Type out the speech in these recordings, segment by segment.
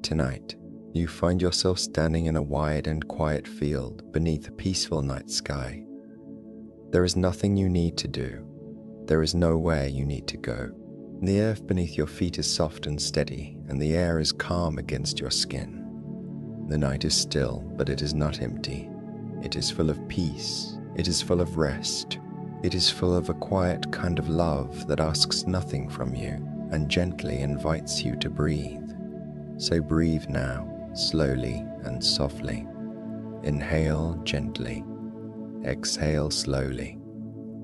Tonight, you find yourself standing in a wide and quiet field beneath a peaceful night sky. There is nothing you need to do. There is nowhere you need to go. The earth beneath your feet is soft and steady, and the air is calm against your skin. The night is still, but it is not empty. It is full of peace. It is full of rest. It is full of a quiet kind of love that asks nothing from you and gently invites you to breathe. So breathe now, slowly and softly. Inhale gently. Exhale slowly.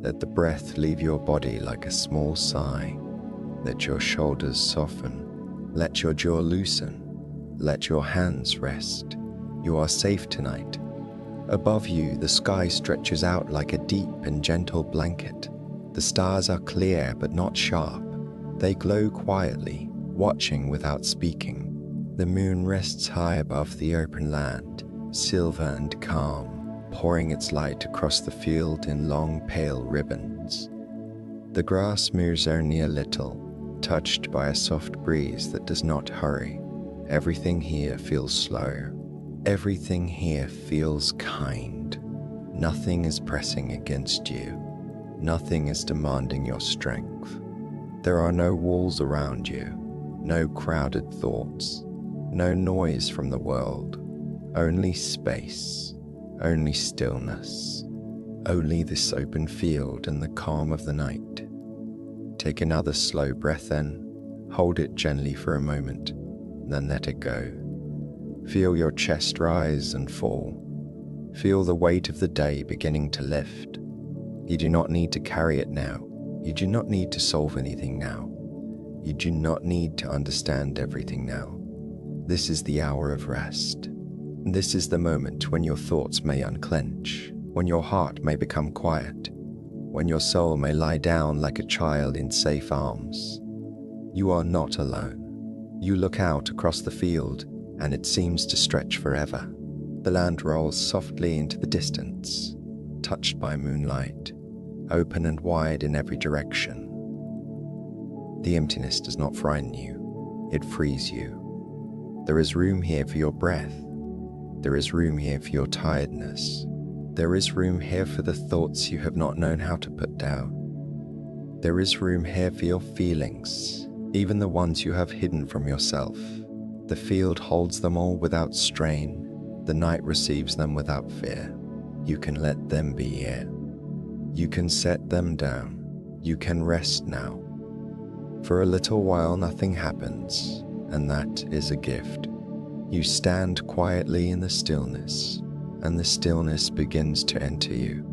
Let the breath leave your body like a small sigh. Let your shoulders soften. Let your jaw loosen. Let your hands rest. You are safe tonight. Above you, the sky stretches out like a deep and gentle blanket. The stars are clear but not sharp. They glow quietly, watching without speaking. The moon rests high above the open land, silver and calm, pouring its light across the field in long pale ribbons. The grass moves only a little, touched by a soft breeze that does not hurry. Everything here feels slow. Everything here feels kind. Nothing is pressing against you. Nothing is demanding your strength. There are no walls around you, no crowded thoughts, no noise from the world, only space, only stillness, only this open field and the calm of the night. Take another slow breath in, hold it gently for a moment, then let it go. Feel your chest rise and fall. Feel the weight of the day beginning to lift. You do not need to carry it now. You do not need to solve anything now. You do not need to understand everything now. This is the hour of rest. This is the moment when your thoughts may unclench, when your heart may become quiet, when your soul may lie down like a child in safe arms. You are not alone. You look out across the field, and it seems to stretch forever. The land rolls softly into the distance, touched by moonlight, open and wide in every direction. The emptiness does not frighten you, it frees you. There is room here for your breath. There is room here for your tiredness. There is room here for the thoughts you have not known how to put down. There is room here for your feelings, even the ones you have hidden from yourself. The field holds them all without strain. The night receives them without fear. You can let them be here. You can set them down. You can rest now. For a little while nothing happens, and that is a gift. You stand quietly in the stillness, and the stillness begins to enter you.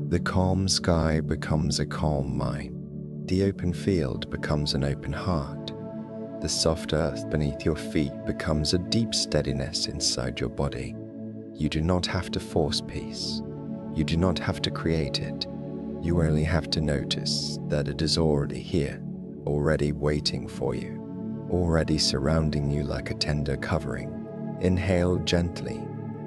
The calm sky becomes a calm mind. The open field becomes an open heart. The soft earth beneath your feet becomes a deep steadiness inside your body. You do not have to force peace. You do not have to create it. You only have to notice that it is already here, already waiting for you, already surrounding you like a tender covering. Inhale gently,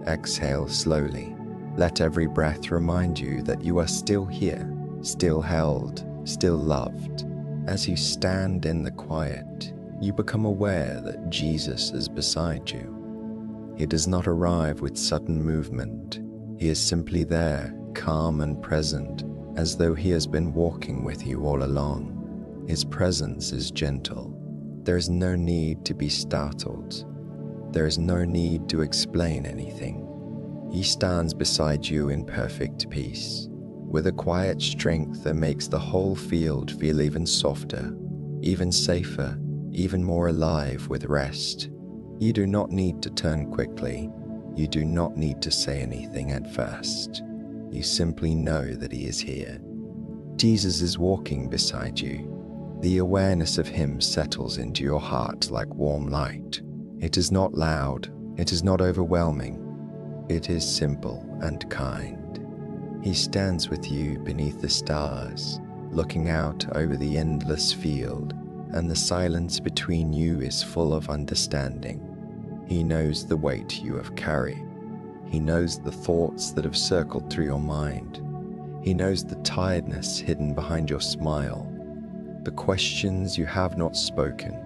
exhale slowly. Let every breath remind you that you are still here, still held, still loved. As you stand in the quiet, you become aware that Jesus is beside you. He does not arrive with sudden movement. He is simply there, calm and present, as though he has been walking with you all along. His presence is gentle. There is no need to be startled. There is no need to explain anything. He stands beside you in perfect peace, with a quiet strength that makes the whole field feel even softer, even safer, even more alive with rest. You do not need to turn quickly. You do not need to say anything at first. You simply know that he is here. Jesus is walking beside you. The awareness of him settles into your heart like warm light. It is not loud. It is not overwhelming. It is simple and kind. He stands with you beneath the stars, looking out over the endless field, and the silence between you is full of understanding. He knows the weight you have carried. He knows the thoughts that have circled through your mind. He knows the tiredness hidden behind your smile, the questions you have not spoken.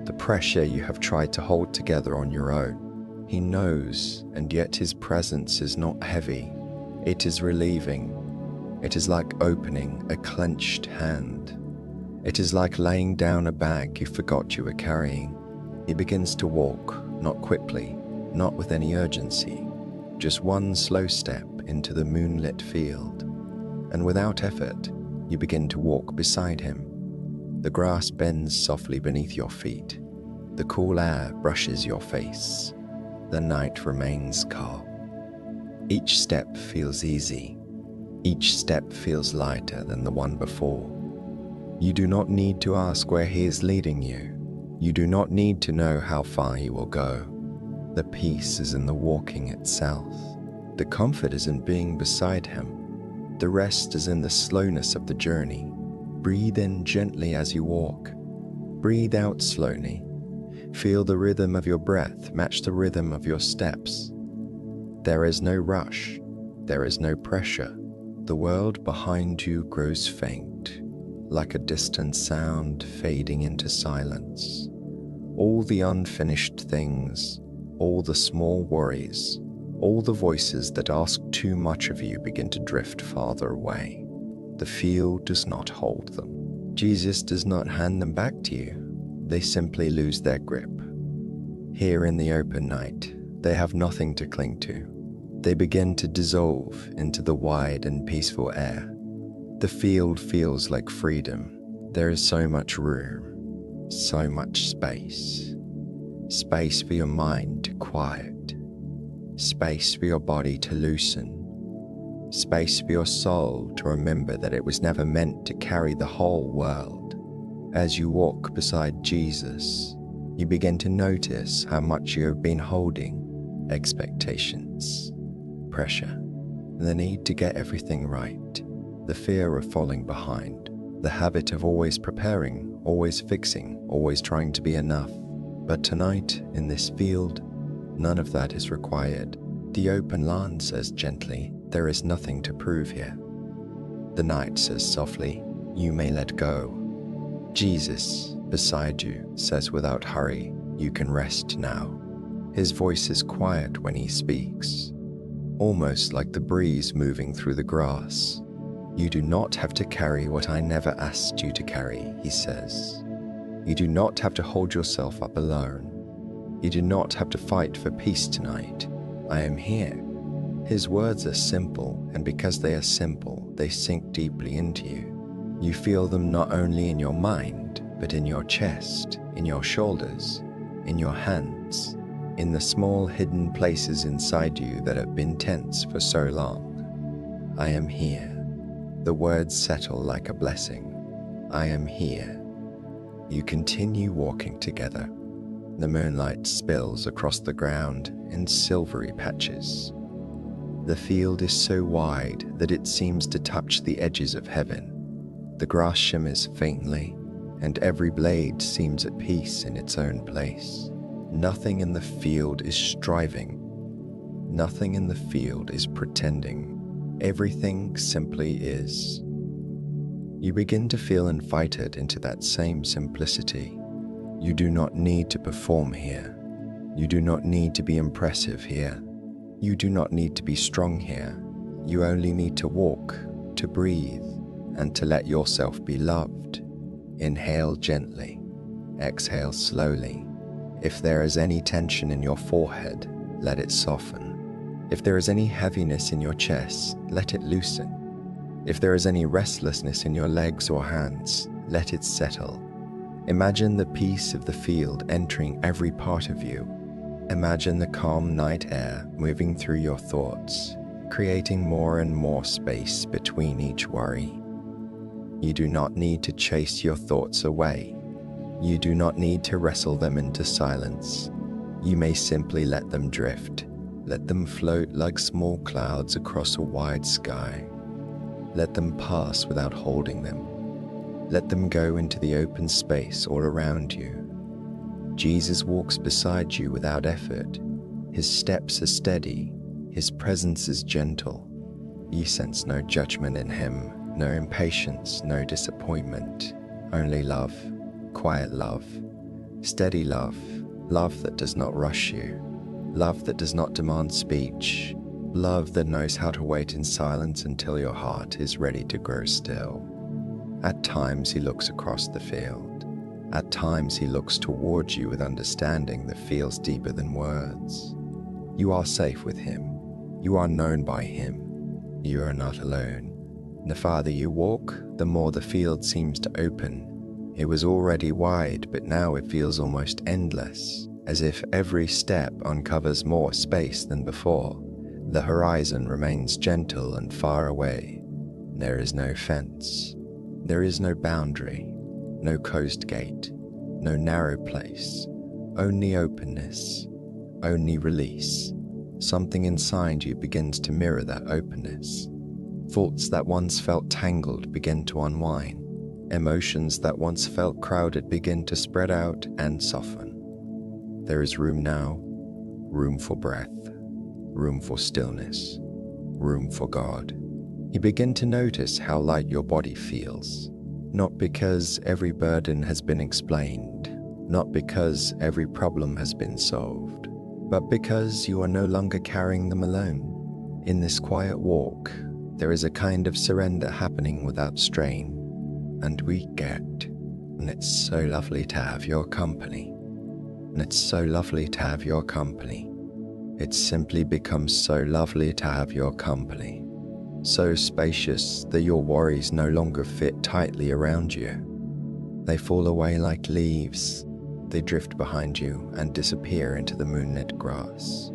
the pressure you have tried to hold together on your own. He knows, and yet his presence is not heavy. It is relieving. It is like opening a clenched hand. It is like laying down a bag you forgot you were carrying. He begins to walk, not quickly, not with any urgency, just one slow step into the moonlit field. And without effort, you begin to walk beside him. The grass bends softly beneath your feet. The cool air brushes your face. The night remains calm. Each step feels easy. Each step feels lighter than the one before. You do not need to ask where he is leading you. You do not need to know how far he will go. The peace is in the walking itself. The comfort is in being beside him. The rest is in the slowness of the journey. Breathe in gently as you walk. Breathe out slowly. Feel the rhythm of your breath match the rhythm of your steps. There is no rush. There is no pressure. The world behind you grows faint, like a distant sound fading into silence. All the unfinished things, all the small worries, all the voices that ask too much of you begin to drift farther away. The field does not hold them. Jesus does not hand them back to you. They simply lose their grip. Here in the open night, they have nothing to cling to. They begin to dissolve into the wide and peaceful air. The field feels like freedom. There is so much room, so much space. Space for your mind to quiet. Space for your body to loosen. Space for your soul to remember that it was never meant to carry the whole world. As you walk beside Jesus, you begin to notice how much you have been holding. Expectations, pressure, the need to get everything right, the fear of falling behind, the habit of always preparing, always fixing, always trying to be enough. But tonight, in this field, none of that is required. The open land says gently, there is nothing to prove here. The night says softly, you may let go. Jesus, beside you, says without hurry, you can rest now. His voice is quiet when he speaks, almost like the breeze moving through the grass. You do not have to carry what I never asked you to carry, he says. You do not have to hold yourself up alone. You do not have to fight for peace tonight. I am here. His words are simple, and because they are simple, they sink deeply into you. You feel them not only in your mind, but in your chest, in your shoulders, in your hands, in the small hidden places inside you that have been tense for so long. I am here. The words settle like a blessing. I am here. You continue walking together. The moonlight spills across the ground in silvery patches. The field is so wide that it seems to touch the edges of heaven. The grass shimmers faintly, and every blade seems at peace in its own place. Nothing in the field is striving. Nothing in the field is pretending. Everything simply is. You begin to feel invited into that same simplicity. You do not need to perform here. You do not need to be impressive here. You do not need to be strong here. You only need to walk, to breathe, and to let yourself be loved. Inhale gently. Exhale slowly. If there is any tension in your forehead, let it soften. If there is any heaviness in your chest, let it loosen. If there is any restlessness in your legs or hands, let it settle. Imagine the peace of the field entering every part of you. Imagine the calm night air moving through your thoughts, creating more and more space between each worry. You do not need to chase your thoughts away. You do not need to wrestle them into silence. You may simply let them drift. Let them float like small clouds across a wide sky. Let them pass without holding them. Let them go into the open space all around you. Jesus walks beside you without effort. His steps are steady. His presence is gentle. You sense no judgment in him, no impatience, no disappointment, only love, quiet love, Steady love, love that does not rush you, love that does not demand speech, love that knows how to wait in silence until your heart is ready to grow still. At times he looks across the field. At times he looks towards you with understanding that feels deeper than words. You are safe with him. You are known by him. You are not alone. The farther you walk, the more the field seems to open. It was already wide, but now it feels almost endless, as if every step uncovers more space than before. The horizon remains gentle and far away. There is no fence. There is no boundary, no coast gate, no narrow place. Only openness, only release. Something inside you begins to mirror that openness. Thoughts that once felt tangled begin to unwind. Emotions that once felt crowded begin to spread out and soften. There is room now, room for breath, room for stillness, room for God. You begin to notice how light your body feels, not because every burden has been explained, not because every problem has been solved, but because you are no longer carrying them alone. In this quiet walk, there is a kind of surrender happening without strain, and we get, and it's so lovely to have your company. And it's so lovely to have your company. It simply becomes so lovely to have your company. So spacious that your worries no longer fit tightly around you. They fall away like leaves. They drift behind you and disappear into the moonlit grass.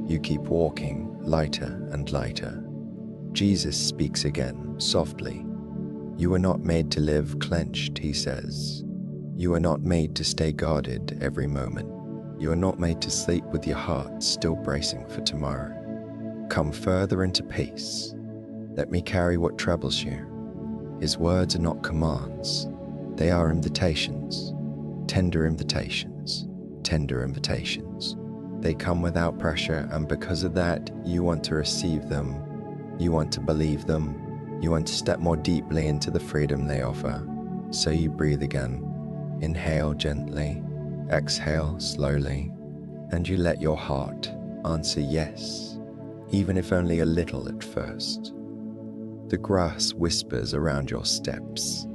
You keep walking, lighter and lighter. Jesus speaks again, softly. You are not made to live clenched, he says. You are not made to stay guarded every moment. You are not made to sleep with your heart still bracing for tomorrow. Come further into peace. Let me carry what troubles you. His words are not commands. They are invitations. Tender invitations. Tender invitations. They come without pressure, and because of that, you want to receive them. You want to believe them. You want to step more deeply into the freedom they offer. So you breathe again. Inhale gently, exhale slowly, and you let your heart answer yes, even if only a little at first. The grass whispers around your steps.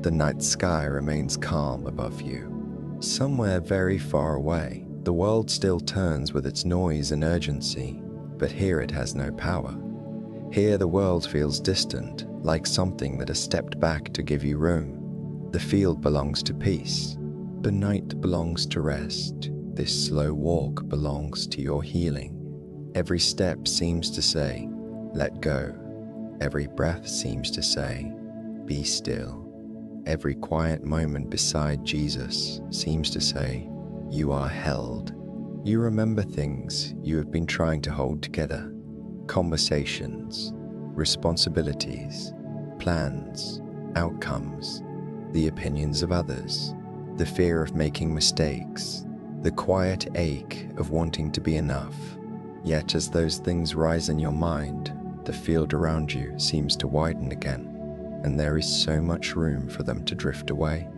The night sky remains calm above you. Somewhere very far away, the world still turns with its noise and urgency, but here it has no power. Here the world feels distant, like something that has stepped back to give you room. The field belongs to peace. The night belongs to rest. This slow walk belongs to your healing. Every step seems to say, let go. Every breath seems to say, be still. Every quiet moment beside Jesus seems to say, you are held. You remember things you have been trying to hold together. Conversations, responsibilities, plans, outcomes, the opinions of others, the fear of making mistakes, the quiet ache of wanting to be enough. Yet as those things rise in your mind, the field around you seems to widen again, and there is so much room for them to drift away.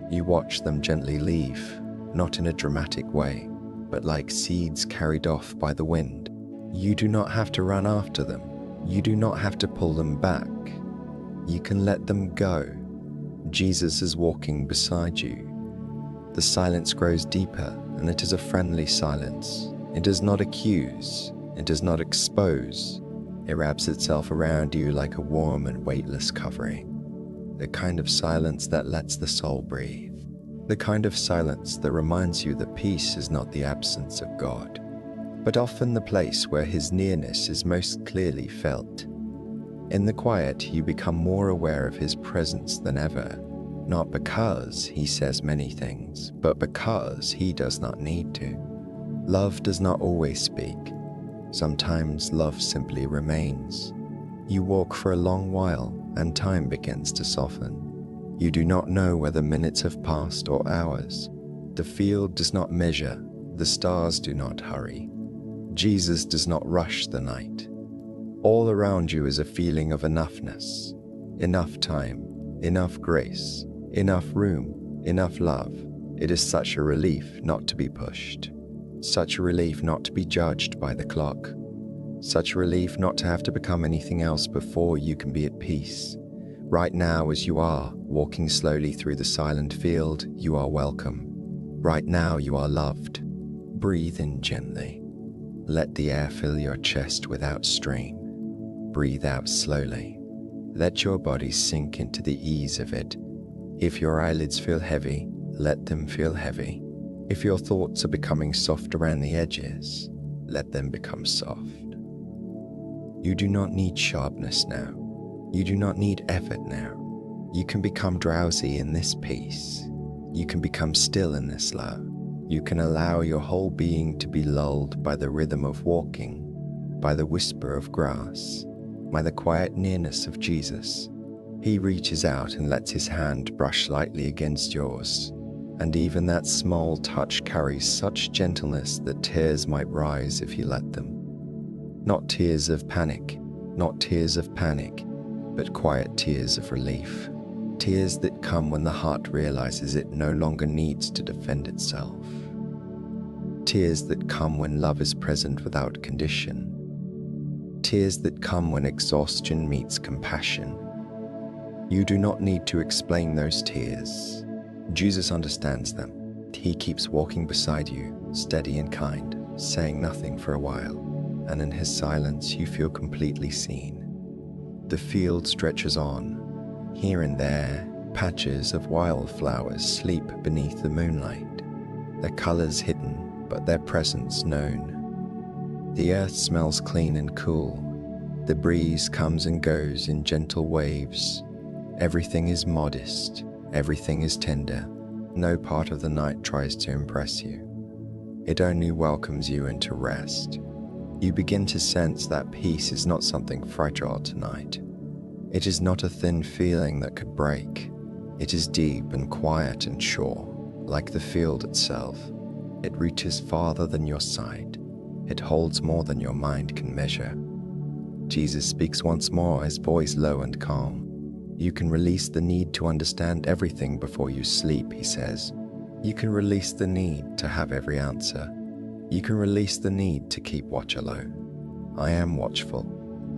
You watch them gently leave, not in a dramatic way, but like seeds carried off by the wind. You do not have to run after them. You do not have to pull them back. You can let them go. Jesus is walking beside you. The silence grows deeper, and it is a friendly silence. It does not accuse. It does not expose. It wraps itself around you like a warm and weightless covering. The kind of silence that lets the soul breathe. The kind of silence that reminds you that peace is not the absence of God, but often the place where his nearness is most clearly felt. In the quiet, you become more aware of his presence than ever, not because he says many things, but because he does not need to. Love does not always speak. Sometimes love simply remains. You walk for a long while, and time begins to soften. You do not know whether minutes have passed or hours. The field does not measure. The stars do not hurry. Jesus does not rush the night. All around you is a feeling of enoughness, enough time, enough grace, enough room, enough love, It is such a relief not to be pushed, such a relief not to be judged by the clock, such a relief not to have to become anything else before you can be at peace. Right now, as you are, walking slowly through the silent field, you are welcome. Right now, you are loved. Breathe in gently. Let the air fill your chest without strain. Breathe out slowly. Let your body sink into the ease of it. If your eyelids feel heavy, let them feel heavy. If your thoughts are becoming soft around the edges, let them become soft. You do not need sharpness now. You do not need effort now. You can become drowsy in this peace. You can become still in this love. You can allow your whole being to be lulled by the rhythm of walking, by the whisper of grass, by the quiet nearness of Jesus. He reaches out and lets his hand brush lightly against yours, and even that small touch carries such gentleness that tears might rise if you let them. Not tears of panic, not tears of panic, but quiet tears of relief. Tears that come when the heart realizes it no longer needs to defend itself. Tears that come when love is present without condition. Tears that come when exhaustion meets compassion. You do not need to explain those tears. Jesus understands them. He keeps walking beside you, steady and kind, saying nothing for a while, and in his silence you feel completely seen. The field stretches on. Here and there, patches of wildflowers sleep beneath the moonlight, their colors hidden, but their presence known. The earth smells clean and cool. The breeze comes and goes in gentle waves. Everything is modest. Everything is tender. No part of the night tries to impress you. It only welcomes you into rest. You begin to sense that peace is not something fragile tonight. It is not a thin feeling that could break. It is deep and quiet and sure, like the field itself. It reaches farther than your sight. It holds more than your mind can measure. Jesus speaks once more, his voice low and calm. You can release the need to understand everything before you sleep, he says. You can release the need to have every answer. You can release the need to keep watch alone. I am watchful.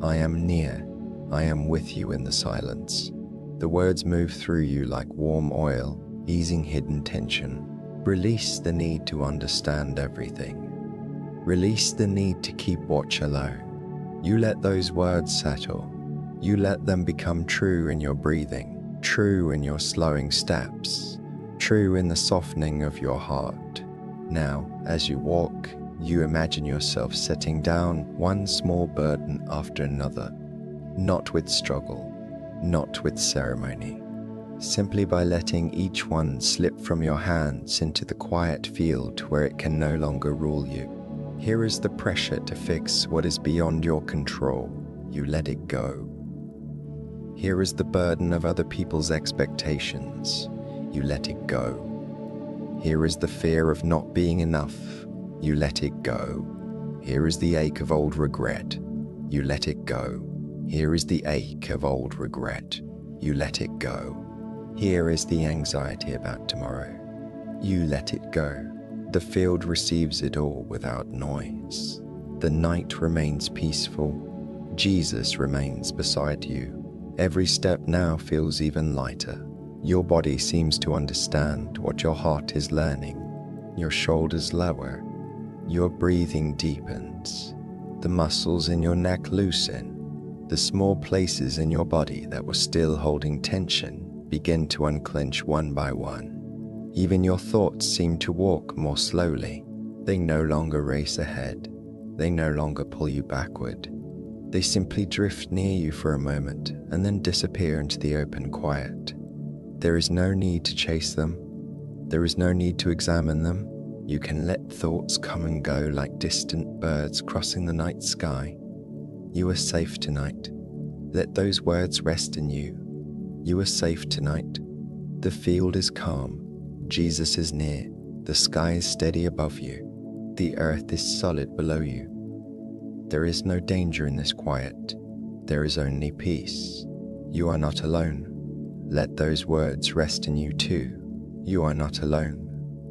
I am near. I am with you in the silence. The words move through you like warm oil, easing hidden tension. Release the need to understand everything. Release the need to keep watch alone. You let those words settle. You let them become true in your breathing, true in your slowing steps, true in the softening of your heart. Now, as you walk, you imagine yourself setting down one small burden after another, not with struggle, not with ceremony, simply by letting each one slip from your hands into the quiet field where it can no longer rule you. Here is the pressure to fix what is beyond your control. You let it go. Here is the burden of other people's expectations. You let it go. Here is the fear of not being enough. You let it go. Here is the ache of old regret. You let it go. Here is the ache of old regret. You let it go. Here is the anxiety about tomorrow. You let it go. The field receives it all without noise. The night remains peaceful. Jesus remains beside you. Every step now feels even lighter. Your body seems to understand what your heart is learning. Your shoulders lower. Your breathing deepens. The muscles in your neck loosen. The small places in your body that were still holding tension begin to unclench one by one. Even your thoughts seem to walk more slowly. They no longer race ahead. They no longer pull you backward. They simply drift near you for a moment and then disappear into the open quiet. There is no need to chase them. There is no need to examine them. You can let thoughts come and go like distant birds crossing the night sky. You are safe tonight. Let those words rest in you. You are safe tonight. The field is calm. Jesus is near. The sky is steady above you. The earth is solid below you. There is no danger in this quiet. There is only peace. You are not alone. Let those words rest in you too. You are not alone.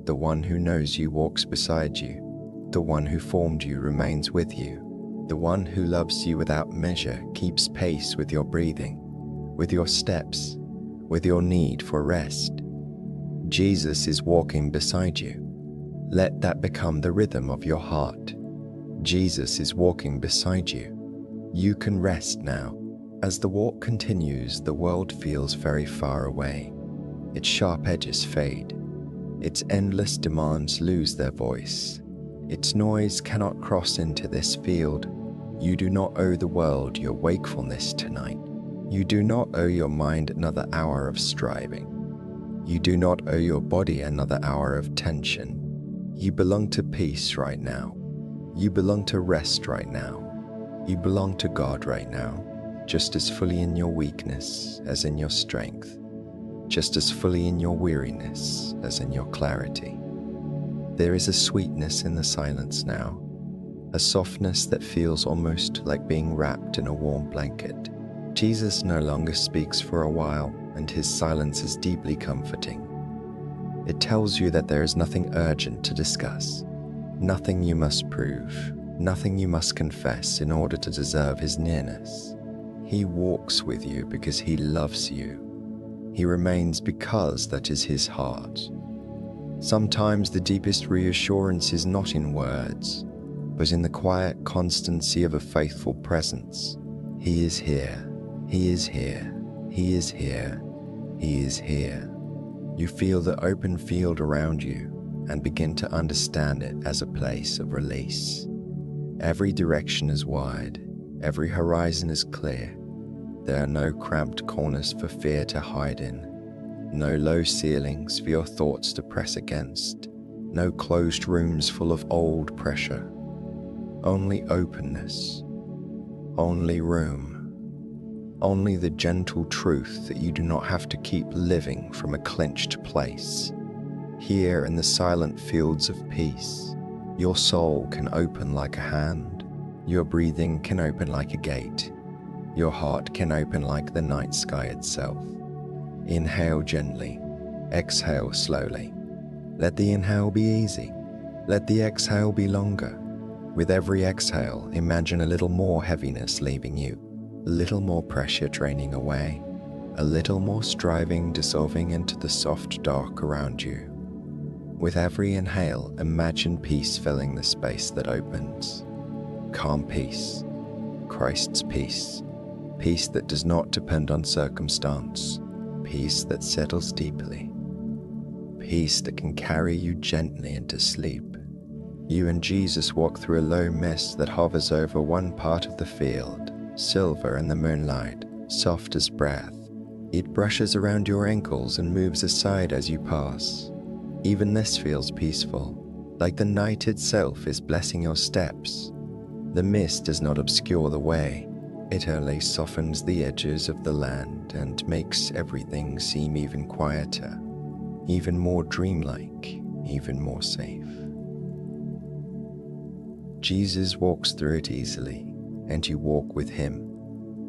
The one who knows you walks beside you. The one who formed you remains with you. The one who loves you without measure keeps pace with your breathing, with your steps, with your need for rest. Jesus is walking beside you. Let that become the rhythm of your heart. Jesus is walking beside you. You can rest now. As the walk continues, the world feels very far away. Its sharp edges fade. Its endless demands lose their voice. Its noise cannot cross into this field. You do not owe the world your wakefulness tonight. You do not owe your mind another hour of striving. You do not owe your body another hour of tension. You belong to peace right now. You belong to rest right now. You belong to God right now, just as fully in your weakness as in your strength, just as fully in your weariness as in your clarity. There is a sweetness in the silence now, a softness that feels almost like being wrapped in a warm blanket. Jesus no longer speaks for a while, and his silence is deeply comforting. It tells you that there is nothing urgent to discuss, nothing you must prove, nothing you must confess in order to deserve his nearness. He walks with you because he loves you. He remains because that is his heart. Sometimes the deepest reassurance is not in words, but in the quiet constancy of a faithful presence. He is here. He is here. He is here. He is here. You feel the open field around you and begin to understand it as a place of release. Every direction is wide. Every horizon is clear. There are no cramped corners for fear to hide in. No low ceilings for your thoughts to press against. No closed rooms full of old pressure. Only openness. Only room. Only the gentle truth that you do not have to keep living from a clenched place. Here in the silent fields of peace, your soul can open like a hand. Your breathing can open like a gate. Your heart can open like the night sky itself. Inhale gently. Exhale slowly. Let the inhale be easy. Let the exhale be longer. With every exhale, imagine a little more heaviness leaving you. A little more pressure draining away, a little more striving dissolving into the soft dark around you. With every inhale, imagine peace filling the space that opens. Calm peace, Christ's peace, peace that does not depend on circumstance, peace that settles deeply, peace that can carry you gently into sleep. You and Jesus walk through a low mist that hovers over one part of the field, silver in the moonlight, soft as breath. It brushes around your ankles and moves aside as you pass. Even this feels peaceful, like the night itself is blessing your steps. The mist does not obscure the way. It only softens the edges of the land and makes everything seem even quieter, even more dreamlike, even more safe. Jesus walks through it easily, and you walk with him.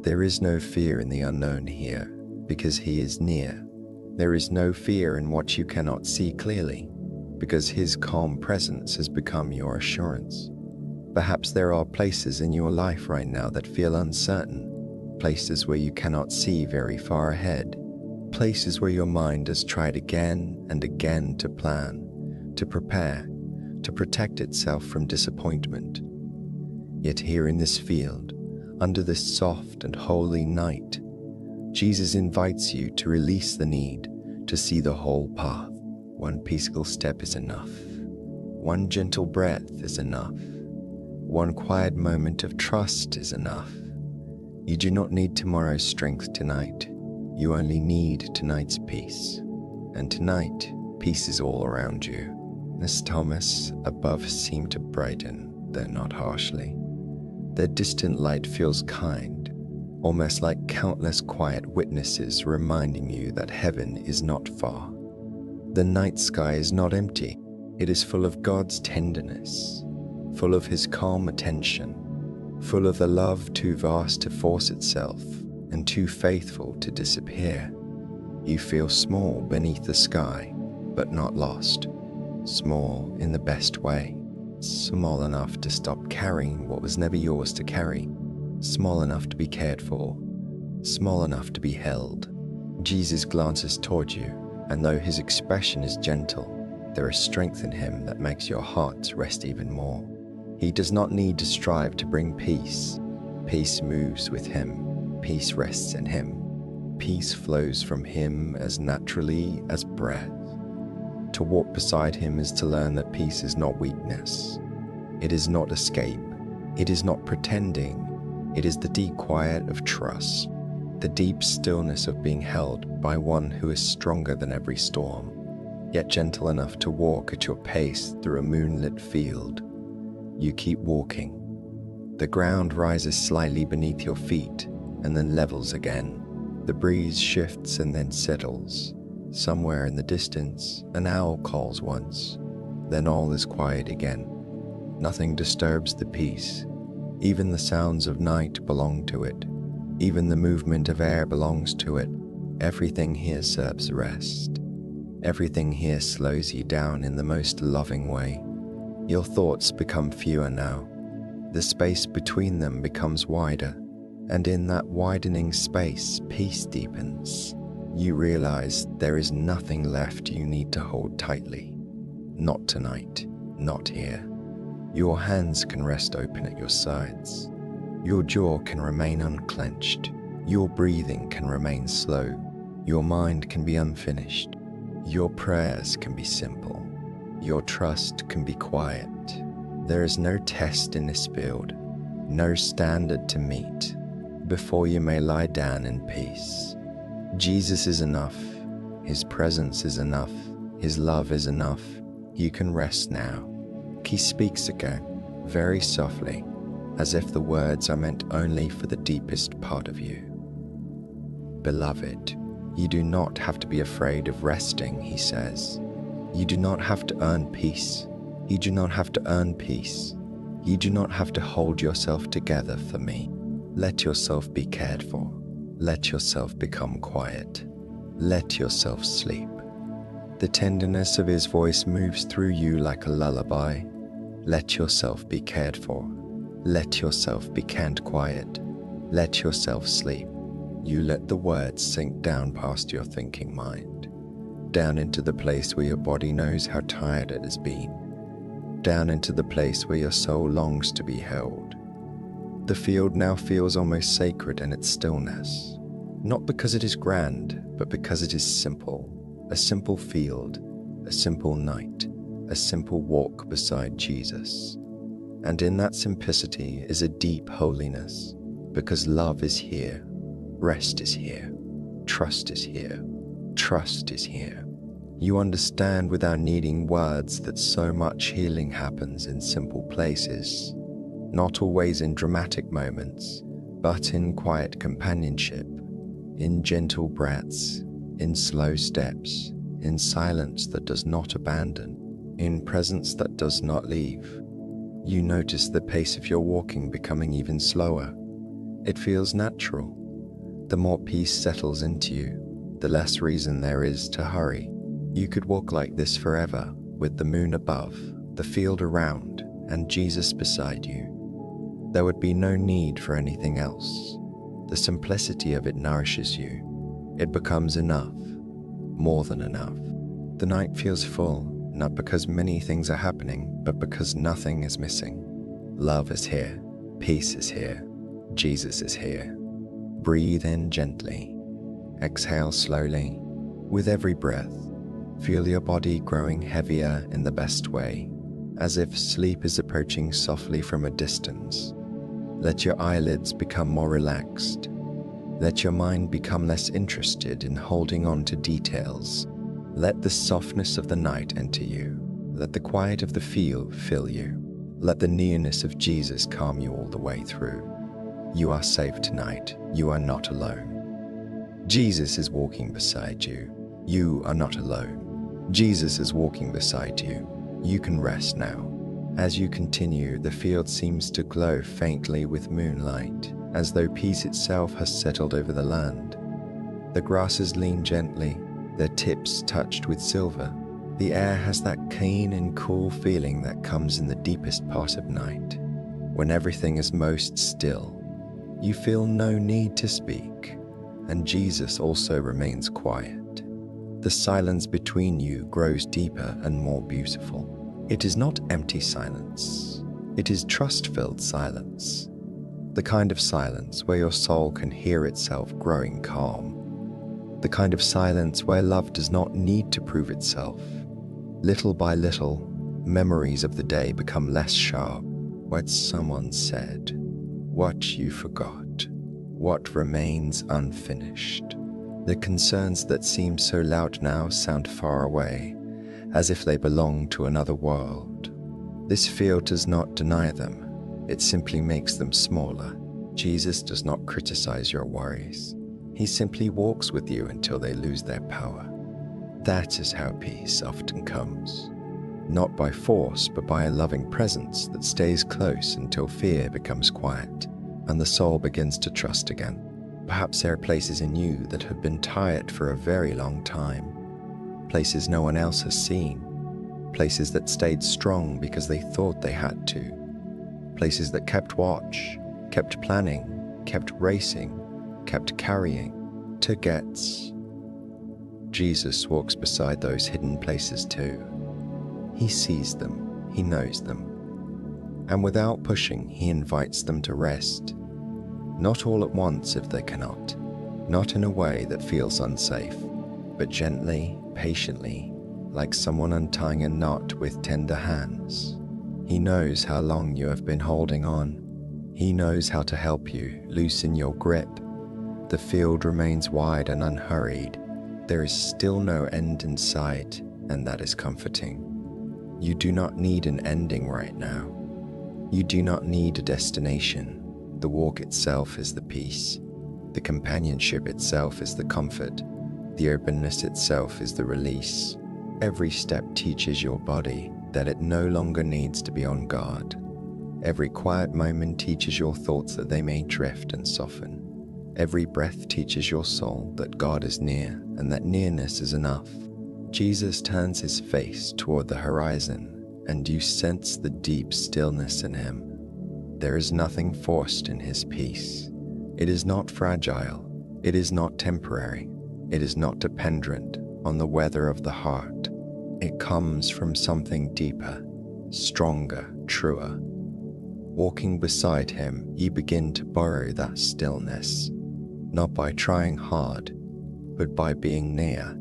There is no fear in the unknown here, because he is near. There is no fear in what you cannot see clearly, because his calm presence has become your assurance. Perhaps there are places in your life right now that feel uncertain, places where you cannot see very far ahead, places where your mind has tried again and again to plan, to prepare, to protect itself from disappointment. Yet here in this field, under this soft and holy night, Jesus invites you to release the need to see the whole path. One peaceful step is enough. One gentle breath is enough. One quiet moment of trust is enough. You do not need tomorrow's strength tonight. You only need tonight's peace. And tonight, peace is all around you. The stillness above seemed to brighten, though not harshly. The distant light feels kind, almost like countless quiet witnesses reminding you that heaven is not far. The night sky is not empty. It is full of God's tenderness, full of his calm attention, full of the love too vast to force itself and too faithful to disappear. You feel small beneath the sky, but not lost. Small in the best way. Small enough to stop carrying what was never yours to carry. Small enough to be cared for. Small enough to be held. Jesus glances toward you, and though his expression is gentle, there is strength in him that makes your heart rest even more. He does not need to strive to bring peace. Peace moves with him. Peace rests in him. Peace flows from him as naturally as breath. To walk beside him is to learn that peace is not weakness. It is not escape. It is not pretending. It is the deep quiet of trust, the deep stillness of being held by one who is stronger than every storm, yet gentle enough to walk at your pace through a moonlit field. You keep walking. The ground rises slightly beneath your feet and then levels again. The breeze shifts and then settles. Somewhere in the distance, an owl calls once. Then all is quiet again. Nothing disturbs the peace. Even the sounds of night belong to it. Even the movement of air belongs to it. Everything here serves rest. Everything here slows you down in the most loving way. Your thoughts become fewer now. The space between them becomes wider, and in that widening space, peace deepens. You realize there is nothing left you need to hold tightly. Not tonight, not here. Your hands can rest open at your sides. Your jaw can remain unclenched. Your breathing can remain slow. Your mind can be unfinished. Your prayers can be simple. Your trust can be quiet. There is no test in this field, no standard to meet, before you may lie down in peace. Jesus is enough. His presence is enough. His love is enough. You can rest now. He speaks again, very softly, as if the words are meant only for the deepest part of you. Beloved, you do not have to be afraid of resting, he says. You do not have to earn peace. You do not have to earn peace. You do not have to hold yourself together for me. Let yourself be cared for. Let yourself become quiet. Let yourself sleep. The tenderness of his voice moves through you like a lullaby. Let yourself be cared for. Let yourself be canned quiet. Let yourself sleep. You let the words sink down past your thinking mind, down into the place where your body knows how tired it has been, down into the place where your soul longs to be held. The field now feels almost sacred in its stillness, not because it is grand, but because it is simple. A simple field, a simple night, a simple walk beside Jesus. And in that simplicity is a deep holiness, because love is here, rest is here, trust is here, trust is here. You understand without needing words that so much healing happens in simple places, not always in dramatic moments, but in quiet companionship, in gentle breaths, in slow steps, in silence that does not abandon, in presence that does not leave. You notice the pace of your walking becoming even slower. It feels natural. The more peace settles into you, the less reason there is to hurry. You could walk like this forever, with the moon above, the field around, and Jesus beside you. There would be no need for anything else. The simplicity of it nourishes you. It becomes enough, more than enough. The night feels full, not because many things are happening, but because nothing is missing. Love is here, peace is here, Jesus is here. Breathe in gently, exhale slowly. With every breath, feel your body growing heavier in the best way, as if sleep is approaching softly from a distance. Let your eyelids become more relaxed. Let your mind become less interested in holding on to details. Let the softness of the night enter you. Let the quiet of the field fill you. Let the nearness of Jesus calm you all the way through. You are safe tonight. You are not alone. Jesus is walking beside you. You are not alone. Jesus is walking beside you. You can rest now. As you continue, the field seems to glow faintly with moonlight, as though peace itself has settled over the land. The grasses lean gently, their tips touched with silver. The air has that keen and cool feeling that comes in the deepest part of night, when everything is most still. You feel no need to speak, and Jesus also remains quiet. The silence between you grows deeper and more beautiful. It is not empty silence. It is trust-filled silence. The kind of silence where your soul can hear itself growing calm. The kind of silence where love does not need to prove itself. Little by little, memories of the day become less sharp. What someone said, what you forgot, what remains unfinished. The concerns that seem so loud now sound far away, as if they belong to another world. This field does not deny them, it simply makes them smaller. Jesus does not criticize your worries. He simply walks with you until they lose their power. That is how peace often comes. Not by force, but by a loving presence that stays close until fear becomes quiet and the soul begins to trust again. Perhaps there are places in you that have been tired for a very long time, places no one else has seen, places that stayed strong because they thought they had to, places that kept watch, kept planning, kept racing, kept carrying to gets. Jesus walks beside those hidden places too. He sees them, he knows them, and without pushing, he invites them to rest. Not all at once if they cannot, not in a way that feels unsafe, but gently, patiently, like someone untying a knot with tender hands. He knows how long you have been holding on. He knows how to help you loosen your grip. The field remains wide and unhurried. There is still no end in sight, and that is comforting. You do not need an ending right now. You do not need a destination. The walk itself is the peace. The companionship itself is the comfort. The openness itself is the release. Every step teaches your body that it no longer needs to be on guard. Every quiet moment teaches your thoughts that they may drift and soften. Every breath teaches your soul that God is near and that nearness is enough. Jesus turns his face toward the horizon, and you sense the deep stillness in him. There is nothing forced in his peace. It is not fragile. It is not temporary. It is not dependent on the weather of the heart. It comes from something deeper, stronger, truer. Walking beside him, you begin to borrow that stillness, not by trying hard, but by being near.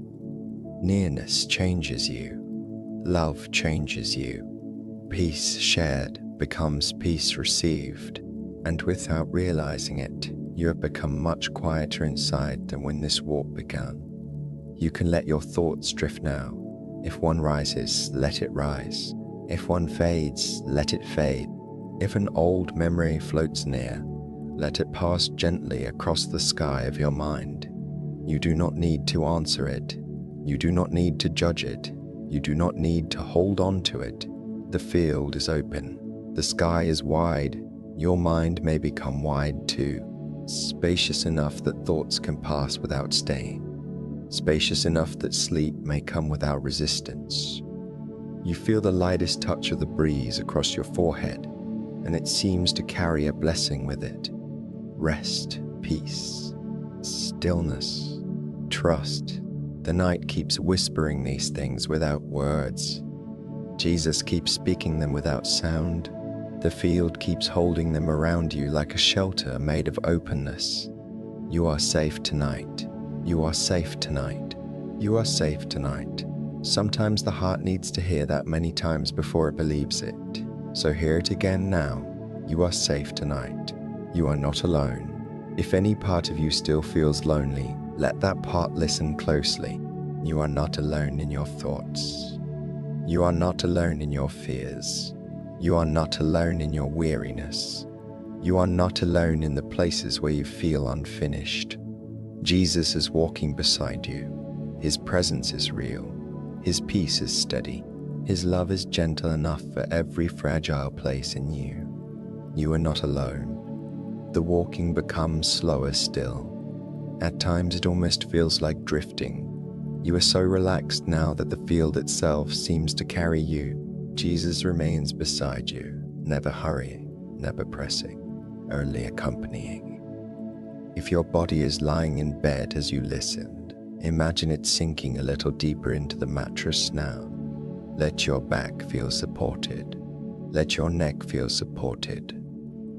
Nearness changes you. Love changes you. Peace shared becomes peace received, and without realizing it, you have become much quieter inside than when this walk began. You can let your thoughts drift now. If one rises, let it rise. If one fades, let it fade. If an old memory floats near, let it pass gently across the sky of your mind. You do not need to answer it. You do not need to judge it. You do not need to hold on to it. The field is open. The sky is wide. Your mind may become wide too, spacious enough that thoughts can pass without staying, spacious enough that sleep may come without resistance. You feel the lightest touch of the breeze across your forehead, and it seems to carry a blessing with it. Rest, peace, stillness, trust. The night keeps whispering these things without words. Jesus keeps speaking them without sound. The field keeps holding them around you like a shelter made of openness. You are safe tonight. You are safe tonight. You are safe tonight. Sometimes the heart needs to hear that many times before it believes it. So hear it again now. You are safe tonight. You are not alone. If any part of you still feels lonely, let that part listen closely. You are not alone in your thoughts. You are not alone in your fears. You are not alone in your weariness. You are not alone in the places where you feel unfinished. Jesus is walking beside you. His presence is real. His peace is steady. His love is gentle enough for every fragile place in you. You are not alone. The walking becomes slower still. At times it almost feels like drifting. You are so relaxed now that the field itself seems to carry you. Jesus remains beside you, never hurrying, never pressing, only accompanying. If your body is lying in bed as you listened, imagine it sinking a little deeper into the mattress now. Let your back feel supported. Let your neck feel supported.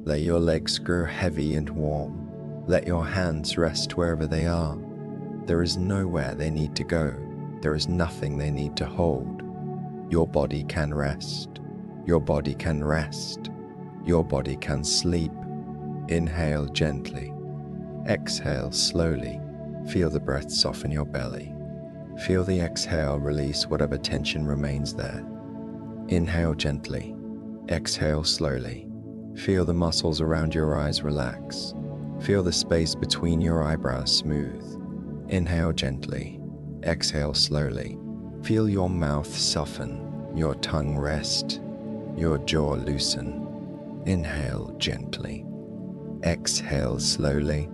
Let your legs grow heavy and warm. Let your hands rest wherever they are. There is nowhere they need to go. There is nothing they need to hold. Your body can rest. Your body can rest. Your body can sleep. Inhale gently. Exhale slowly. Feel the breath soften your belly. Feel the exhale release whatever tension remains there. Inhale gently. Exhale slowly. Feel the muscles around your eyes relax. Feel the space between your eyebrows smooth. Inhale gently. Exhale slowly. Feel your mouth soften, your tongue rest, your jaw loosen. Inhale gently. Exhale slowly.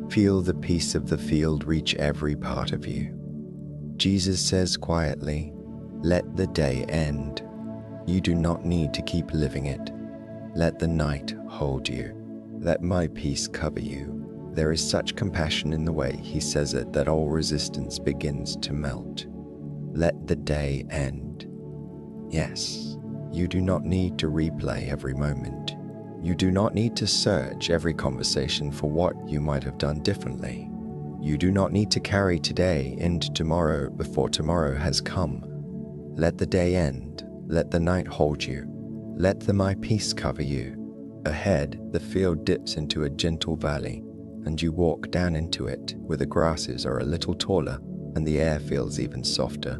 Feel the peace of the field reach every part of you. Jesus says quietly, "Let the day end." You do not need to keep living it. Let the night hold you. Let my peace cover you. There is such compassion in the way he says it that all resistance begins to melt. Let the day end. Yes, you do not need to replay every moment. You do not need to search every conversation for what you might have done differently. You do not need to carry today into tomorrow before tomorrow has come. Let the day end. Let the night hold you. Let my peace cover you. Ahead, the field dips into a gentle valley, and you walk down into it where the grasses are a little taller and the air feels even softer.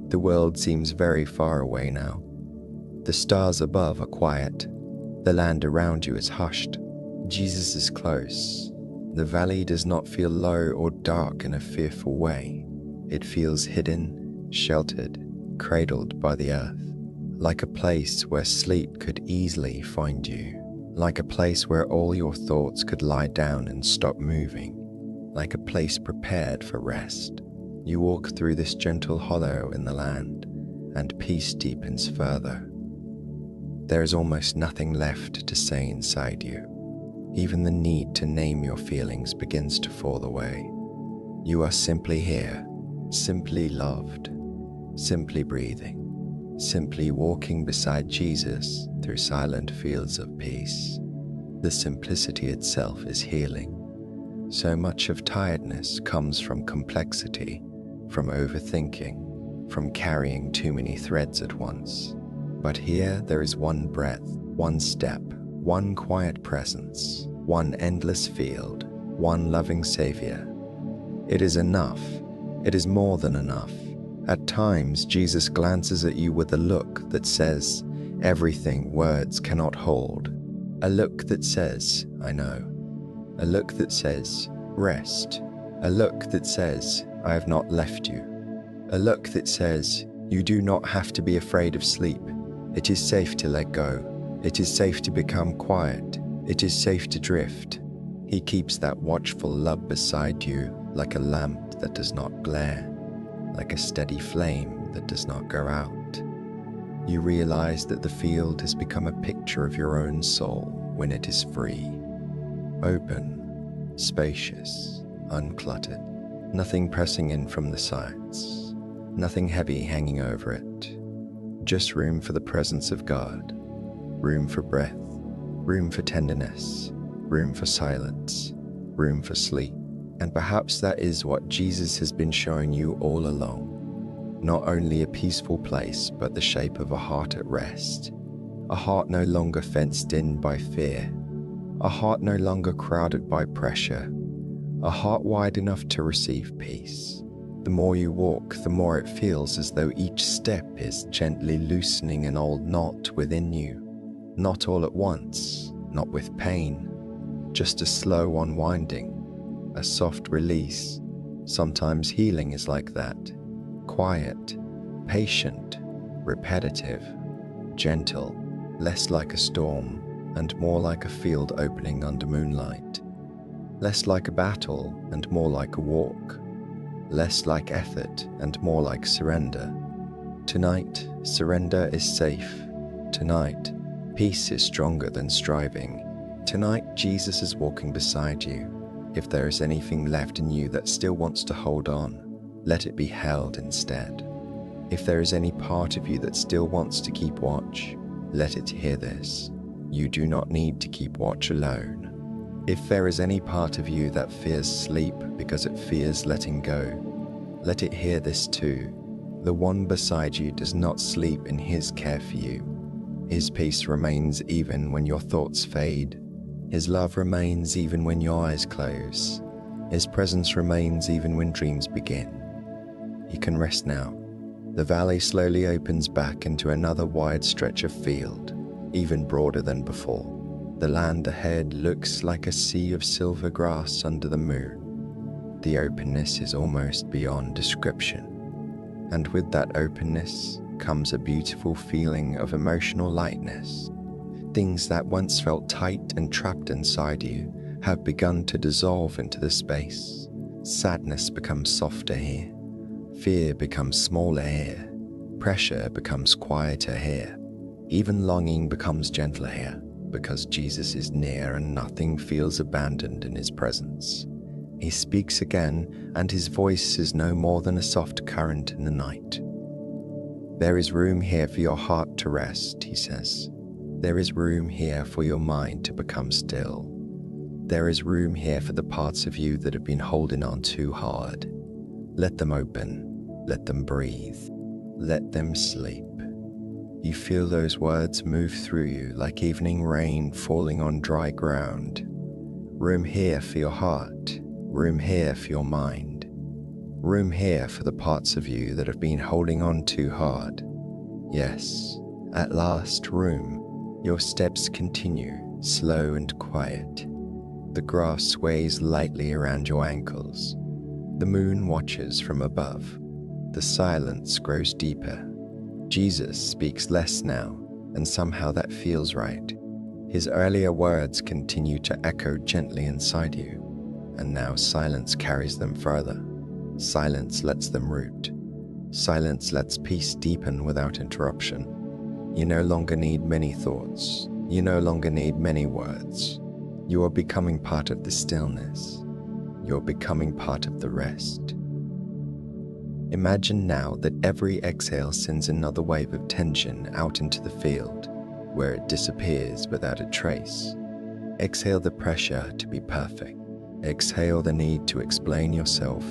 The world seems very far away now. The stars above are quiet. The land around you is hushed. Jesus is close. The valley does not feel low or dark in a fearful way. It feels hidden, sheltered, cradled by the earth, like a place where sleep could easily find you, like a place where all your thoughts could lie down and stop moving, like a place prepared for rest. You walk through this gentle hollow in the land, and peace deepens further. There is almost nothing left to say inside you. Even the need to name your feelings begins to fall away. You are simply here, simply loved, simply breathing, simply walking beside Jesus through silent fields of peace. The simplicity itself is healing. So much of tiredness comes from complexity, from overthinking, from carrying too many threads at once. But here there is one breath, one step, one quiet presence, one endless field, one loving Savior. It is enough. It is more than enough. At times, Jesus glances at you with a look that says, "Everything words cannot hold." A look that says, "I know." A look that says, "Rest." A look that says, "I have not left you." A look that says, "You do not have to be afraid of sleep. It is safe to let go. It is safe to become quiet. It is safe to drift." He keeps that watchful love beside you like a lamp that does not glare, like a steady flame that does not go out. You realize that the field has become a picture of your own soul when it is free, open, spacious, uncluttered, nothing pressing in from the sides, nothing heavy hanging over it. Just room for the presence of God, room for breath, room for tenderness, room for silence, room for sleep. And perhaps that is what Jesus has been showing you all along. Not only a peaceful place, but the shape of a heart at rest. A heart no longer fenced in by fear. A heart no longer crowded by pressure. A heart wide enough to receive peace. The more you walk, the more it feels as though each step is gently loosening an old knot within you. Not all at once, not with pain, just a slow unwinding, a soft release. Sometimes healing is like that. Quiet, patient, repetitive, gentle, less like a storm and more like a field opening under moonlight. Less like a battle and more like a walk. less like effort and more like surrender. Tonight, surrender is safe. Tonight, peace is stronger than striving. Tonight, Jesus is walking beside you. If there is anything left in you that still wants to hold on, let it be held instead. If there is any part of you that still wants to keep watch, let it hear this. You do not need to keep watch alone. If there is any part of you that fears sleep because it fears letting go, let it hear this too. The one beside you does not sleep in his care for you. His peace remains even when your thoughts fade. His love remains even when your eyes close. His presence remains even when dreams begin. You can rest now. The valley slowly opens back into another wide stretch of field, even broader than before. The land ahead looks like a sea of silver grass under the moon. The openness is almost beyond description. And with that openness comes a beautiful feeling of emotional lightness. Things that once felt tight and trapped inside you have begun to dissolve into the space. Sadness becomes softer here. Fear becomes smaller here. Pressure becomes quieter here. Even longing becomes gentler here, because Jesus is near and nothing feels abandoned in his presence. He speaks again, and his voice is no more than a soft current in the night. There is room here for your heart to rest, he says. There is room here for your mind to become still. There is room here for the parts of you that have been holding on too hard. Let them open. Let them breathe. Let them sleep. You feel those words move through you like evening rain falling on dry ground. Room here for your heart. Room here for your mind. Room here for the parts of you that have been holding on too hard. Yes, at last, room. Your steps continue, slow and quiet. The grass sways lightly around your ankles. The moon watches from above. The silence grows deeper. Jesus speaks less now, and somehow that feels right. His earlier words continue to echo gently inside you, and now silence carries them further. Silence lets them root. Silence lets peace deepen without interruption. You no longer need many thoughts. You no longer need many words. You are becoming part of the stillness. You're becoming part of the rest. Imagine now that every exhale sends another wave of tension out into the field, where it disappears without a trace. Exhale the pressure to be perfect. Exhale the need to explain yourself.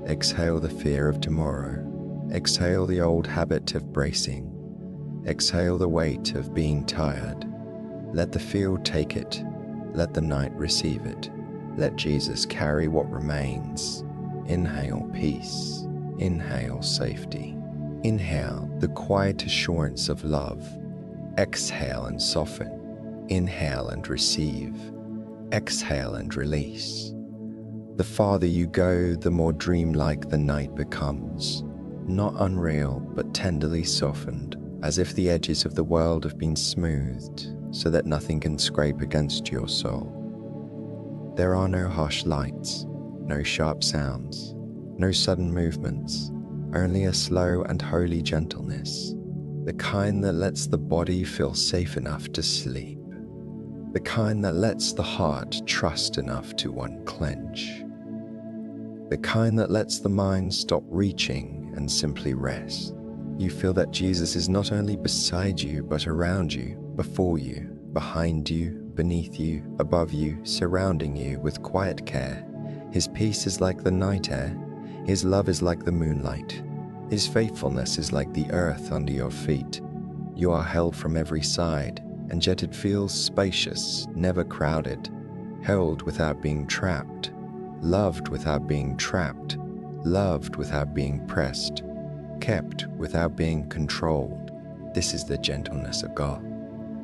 Exhale the fear of tomorrow. Exhale the old habit of bracing. Exhale the weight of being tired. Let the field take it. Let the night receive it. Let Jesus carry what remains. Inhale peace. Inhale safety. Inhale the quiet assurance of love. Exhale and soften. Inhale and receive. Exhale and release. The farther you go, the more dreamlike the night becomes. Not unreal, but tenderly softened, as if the edges of the world have been smoothed, so that nothing can scrape against your soul. There are no harsh lights, no sharp sounds, no sudden movements, only a slow and holy gentleness, the kind that lets the body feel safe enough to sleep, the kind that lets the heart trust enough to unclench, the kind that lets the mind stop reaching and simply rest. You feel that Jesus is not only beside you, but around you, before you, behind you, beneath you, above you, surrounding you with quiet care. His peace is like the night air. His love is like the moonlight. His faithfulness is like the earth under your feet. You are held from every side, and yet it feels spacious, never crowded, held without being trapped, loved without being trapped, loved without being pressed, kept without being controlled. This is the gentleness of God.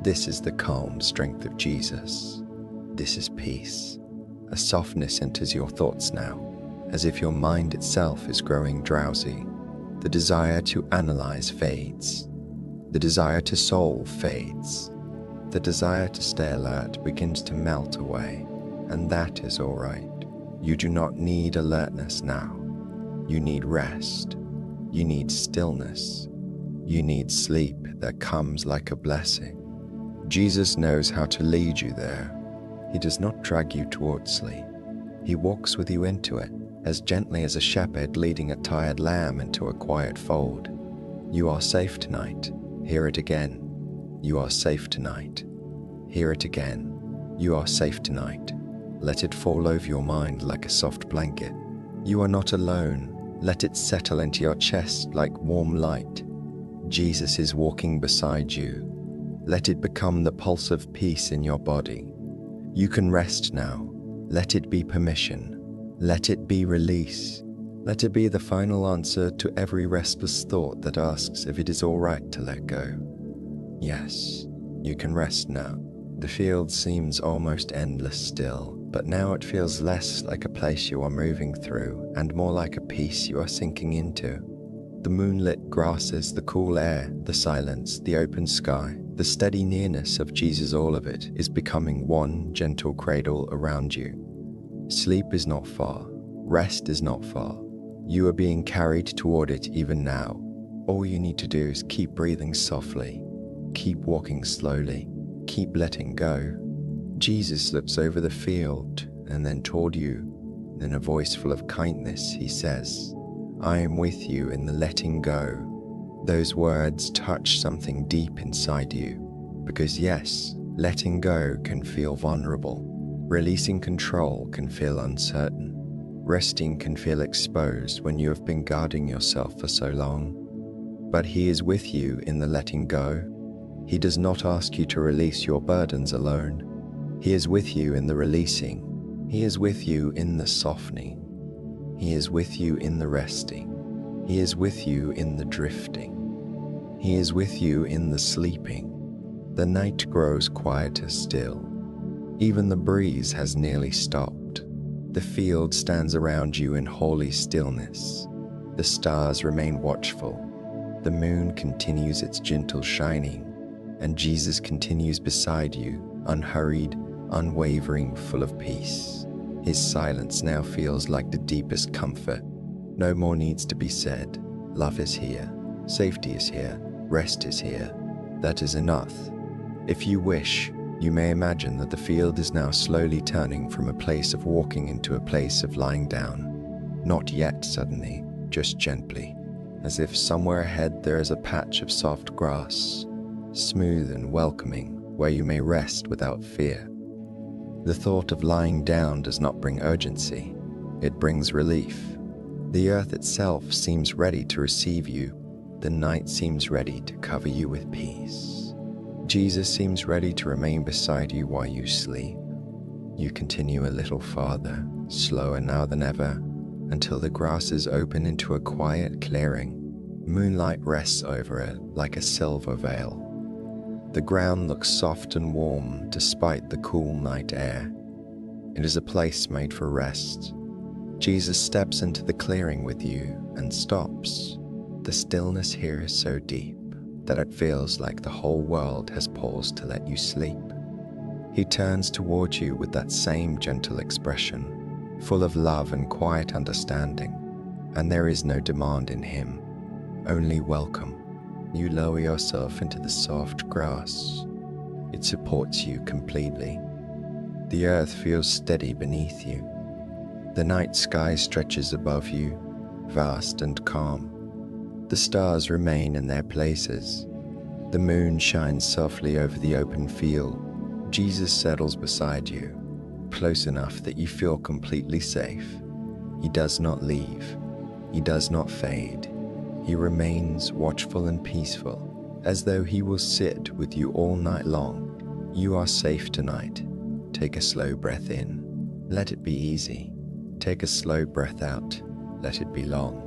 This is the calm strength of Jesus. This is peace. A softness enters your thoughts now, as if your mind itself is growing drowsy. The desire to analyze fades. The desire to solve fades. The desire to stay alert begins to melt away, and that is all right. You do not need alertness now. You need rest. You need stillness. You need sleep that comes like a blessing. Jesus knows how to lead you there. He does not drag you towards sleep. He walks with you into it, as gently as a shepherd leading a tired lamb into a quiet fold. You are safe tonight. Hear it again. You are safe tonight. Hear it again. You are safe tonight. Let it fall over your mind like a soft blanket. You are not alone. Let it settle into your chest like warm light. Jesus is walking beside you. Let it become the pulse of peace in your body. You can rest now. Let it be permission. Let it be release. Let it be the final answer to every restless thought that asks if it is all right to let go. Yes, you can rest now. The field seems almost endless still, but now it feels less like a place you are moving through and more like a peace you are sinking into. The moonlit grasses, the cool air, the silence, the open sky, the steady nearness of Jesus, all of it is becoming one gentle cradle around you. Sleep is not far. Rest is not far. You are being carried toward it even now. All you need to do is keep breathing softly, keep walking slowly, keep letting go. Jesus looks over the field and then toward you. In a voice full of kindness, he says, "I am with you in the letting go." Those words touch something deep inside you, because yes, letting go can feel vulnerable. Releasing control can feel uncertain. Resting can feel exposed when you have been guarding yourself for so long. But he is with you in the letting go. He does not ask you to release your burdens alone. He is with you in the releasing. He is with you in the softening. He is with you in the resting. He is with you in the drifting. He is with you in the sleeping. The night grows quieter still. Even the breeze has nearly stopped. The field stands around you in holy stillness. The stars remain watchful. The moon continues its gentle shining, and Jesus continues beside you, unhurried, unwavering, full of peace. His silence now feels like the deepest comfort. No more needs to be said. Love is here. Safety is here. Rest is here. That is enough. If you wish, you may imagine that the field is now slowly turning from a place of walking into a place of lying down. Not yet suddenly, just gently, as if somewhere ahead there is a patch of soft grass, smooth and welcoming, where you may rest without fear. The thought of lying down does not bring urgency, it brings relief. The earth itself seems ready to receive you. The night seems ready to cover you with peace. Jesus seems ready to remain beside you while you sleep. You continue a little farther, slower now than ever, until the grasses open into a quiet clearing. Moonlight rests over it like a silver veil. The ground looks soft and warm despite the cool night air. It is a place made for rest. Jesus steps into the clearing with you and stops. The stillness here is so deep that it feels like the whole world has paused to let you sleep. He turns toward you with that same gentle expression, full of love and quiet understanding, and there is no demand in him, only welcome. You lower yourself into the soft grass. It supports you completely. The earth feels steady beneath you. The night sky stretches above you, vast and calm. The stars remain in their places. The moon shines softly over the open field. Jesus settles beside you, close enough that you feel completely safe. He does not leave. He does not fade. He remains watchful and peaceful, as though he will sit with you all night long. You are safe tonight. Take a slow breath in. Let it be easy. Take a slow breath out. Let it be long.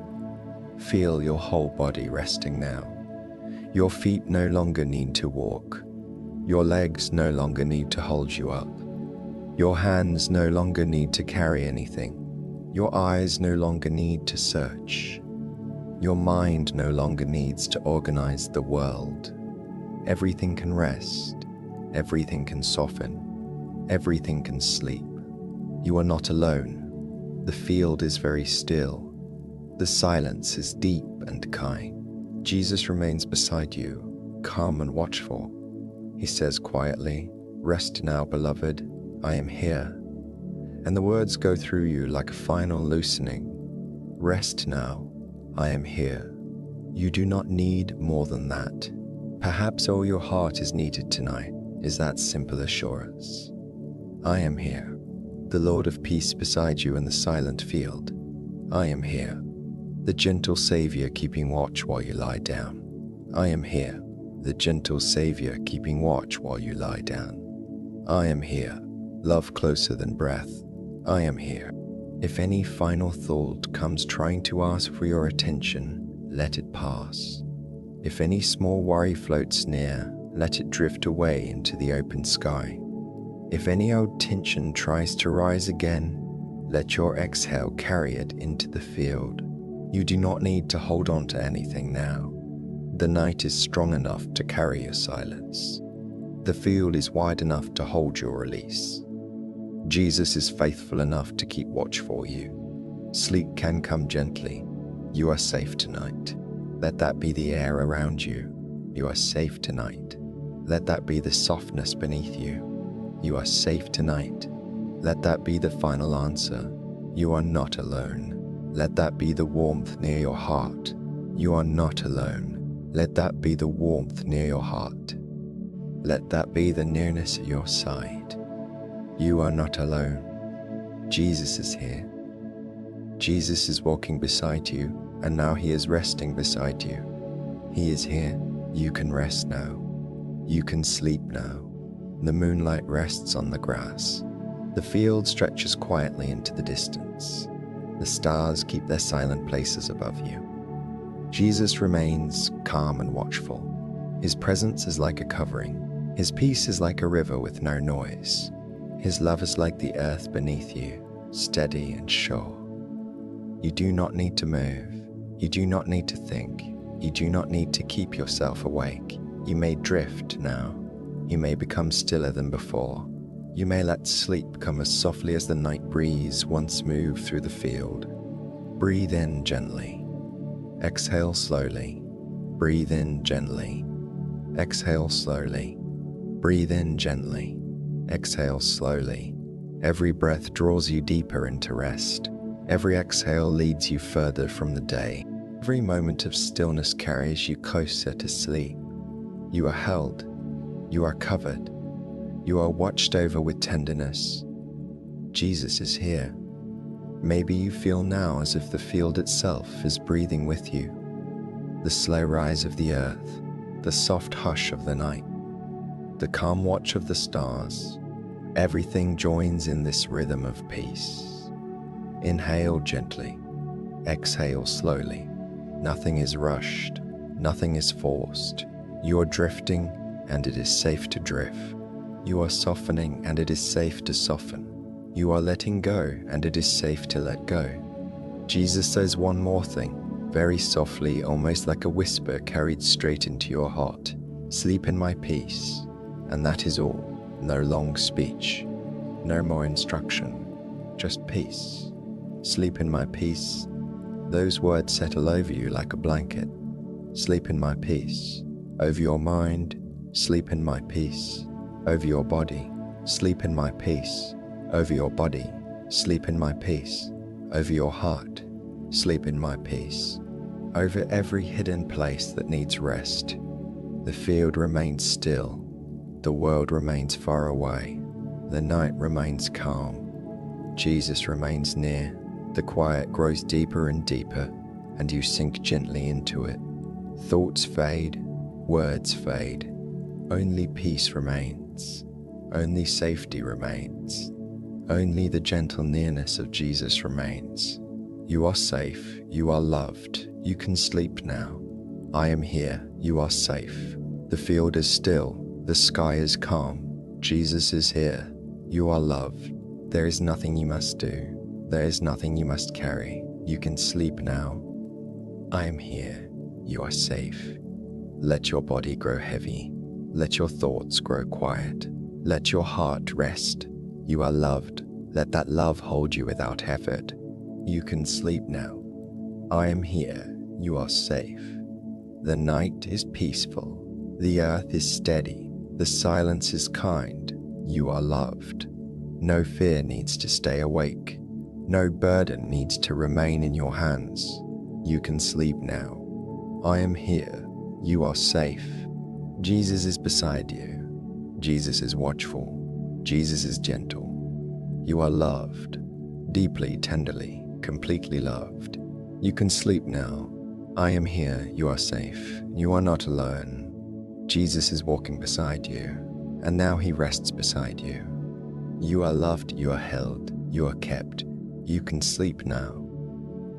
Feel your whole body resting now. Your feet no longer need to walk. Your legs no longer need to hold you up. Your hands no longer need to carry anything. Your eyes no longer need to search. Your mind no longer needs to organize the world. Everything can rest. Everything can soften. Everything can sleep. You are not alone. The field is very still. The silence is deep and kind. Jesus remains beside you, calm and watchful. He says quietly, "Rest now, beloved, I am here." And the words go through you like a final loosening. Rest now, I am here. You do not need more than that. Perhaps all your heart is needed tonight is that simple assurance. I am here, the Lord of peace beside you in the silent field. I am here, the gentle Savior keeping watch while you lie down. I am here, the gentle Savior keeping watch while you lie down. I am here, love closer than breath. I am here. If any final thought comes trying to ask for your attention, let it pass. If any small worry floats near, let it drift away into the open sky. If any old tension tries to rise again, let your exhale carry it into the field. You do not need to hold on to anything now. The night is strong enough to carry your silence. The field is wide enough to hold your release. Jesus is faithful enough to keep watch for you. Sleep can come gently. You are safe tonight. Let that be the air around you. You are safe tonight. Let that be the softness beneath you. You are safe tonight. Let that be the final answer. You are not alone. Let that be the warmth near your heart. You are not alone. Let that be the warmth near your heart. Let that be the nearness at your side. You are not alone. Jesus is here. Jesus is walking beside you, and now he is resting beside you. He is here. You can rest now. You can sleep now. The moonlight rests on the grass. The field stretches quietly into the distance. The stars keep their silent places above you. Jesus remains calm and watchful. His presence is like a covering. His peace is like a river with no noise. His love is like the earth beneath you, steady and sure. You do not need to move. You do not need to think. You do not need to keep yourself awake. You may drift now. You may become stiller than before. You may let sleep come as softly as the night breeze once moved through the field. Breathe in gently. Exhale slowly. Breathe in gently. Exhale slowly. Breathe in gently. Exhale slowly. Every breath draws you deeper into rest. Every exhale leads you further from the day. Every moment of stillness carries you closer to sleep. You are held. You are covered. You are watched over with tenderness. Jesus is here. Maybe you feel now as if the field itself is breathing with you. The slow rise of the earth, the soft hush of the night, the calm watch of the stars. Everything joins in this rhythm of peace. Inhale gently. Exhale slowly. Nothing is rushed. Nothing is forced. You are drifting, and it is safe to drift. You are softening, and it is safe to soften. You are letting go, and it is safe to let go. Jesus says one more thing, very softly, almost like a whisper carried straight into your heart. Sleep in my peace. And that is all. No long speech. No more instruction. Just peace. Sleep in my peace. Those words settle over you like a blanket. Sleep in my peace. Over your mind. Sleep in my peace. Over your body. Sleep in my peace. Over your body. Sleep in my peace. Over your heart. Sleep in my peace. Over every hidden place that needs rest. The field remains still. The world remains far away. The night remains calm. Jesus remains near. The quiet grows deeper and deeper, and you sink gently into it. Thoughts fade. Words fade. Only peace remains. Only safety remains. Only the gentle nearness of Jesus remains. You are safe. You are loved. You can sleep now. I am here. You are safe. The field is still. The sky is calm. Jesus is here. You are loved. There is nothing you must do. There is nothing you must carry. You can sleep now. I am here. You are safe. Let your body grow heavy. Let your thoughts grow quiet. Let your heart rest. You are loved. Let that love hold you without effort. You can sleep now. I am here. You are safe. The night is peaceful. The earth is steady. The silence is kind. You are loved. No fear needs to stay awake. No burden needs to remain in your hands. You can sleep now. I am here. You are safe. Jesus is beside you. Jesus is watchful. Jesus is gentle. You are loved. Deeply, tenderly, completely loved. You can sleep now. I am here. You are safe. You are not alone. Jesus is walking beside you, and now he rests beside you. You are loved. You are held. You are kept. You can sleep now.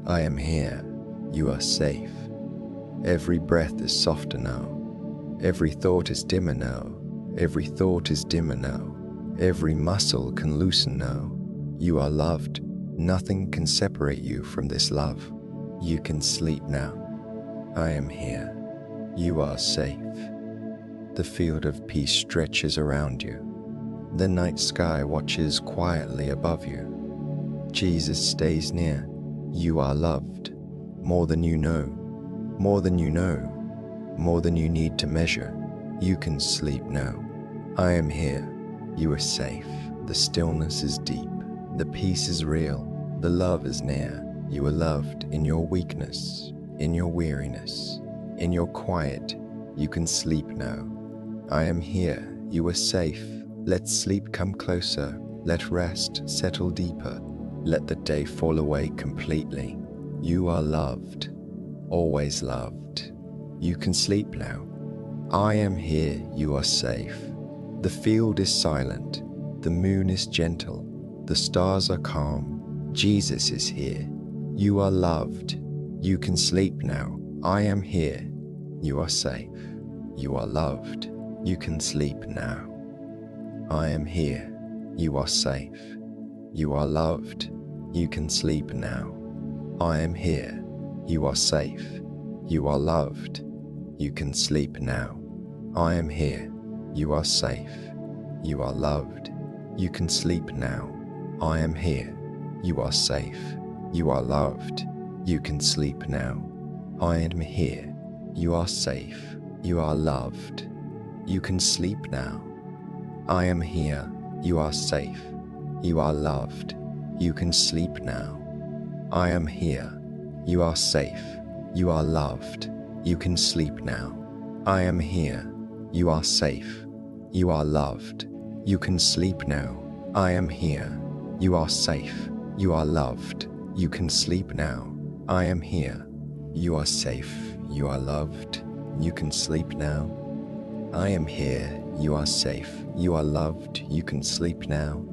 I am here. You are safe. Every breath is softer now. Every thought is dimmer now. Every thought is dimmer now. Every muscle can loosen now. You are loved. Nothing can separate you from this love. You can sleep now. I am here. You are safe. The field of peace stretches around you. The night sky watches quietly above you. Jesus stays near. You are loved. More than you know. More than you know. More than you need to measure. You can sleep now. I am here. You are safe. The stillness is deep. The peace is real. The love is near. You are loved in your weakness, in your weariness, in your quiet. You can sleep now. I am here. You are safe. Let sleep come closer. Let rest settle deeper. Let the day fall away completely. You are loved. Always loved. You can sleep now. I am here. You are safe. The field is silent. The moon is gentle. The stars are calm. Jesus is here. You are loved. You can sleep now. I am here. You are safe. You are loved. You can sleep now. I am here. You are safe. You are loved. You can sleep now. I am here. You are safe. You are loved. You can sleep now. I am here. You are safe. You are loved. You can sleep now. I am here. You are safe. You are loved. You can sleep now. I am here. You are safe. You are loved. You can sleep now. I am here. You are safe. You are loved. You can sleep now. I am here. You are safe. You are loved. You can sleep now. I am here. You are safe. You are loved. You can sleep now. I am here. You are safe. You are loved. You can sleep now. I am here. You are safe. You are loved. You can sleep now. I am here. You are safe. You are loved. You can sleep now.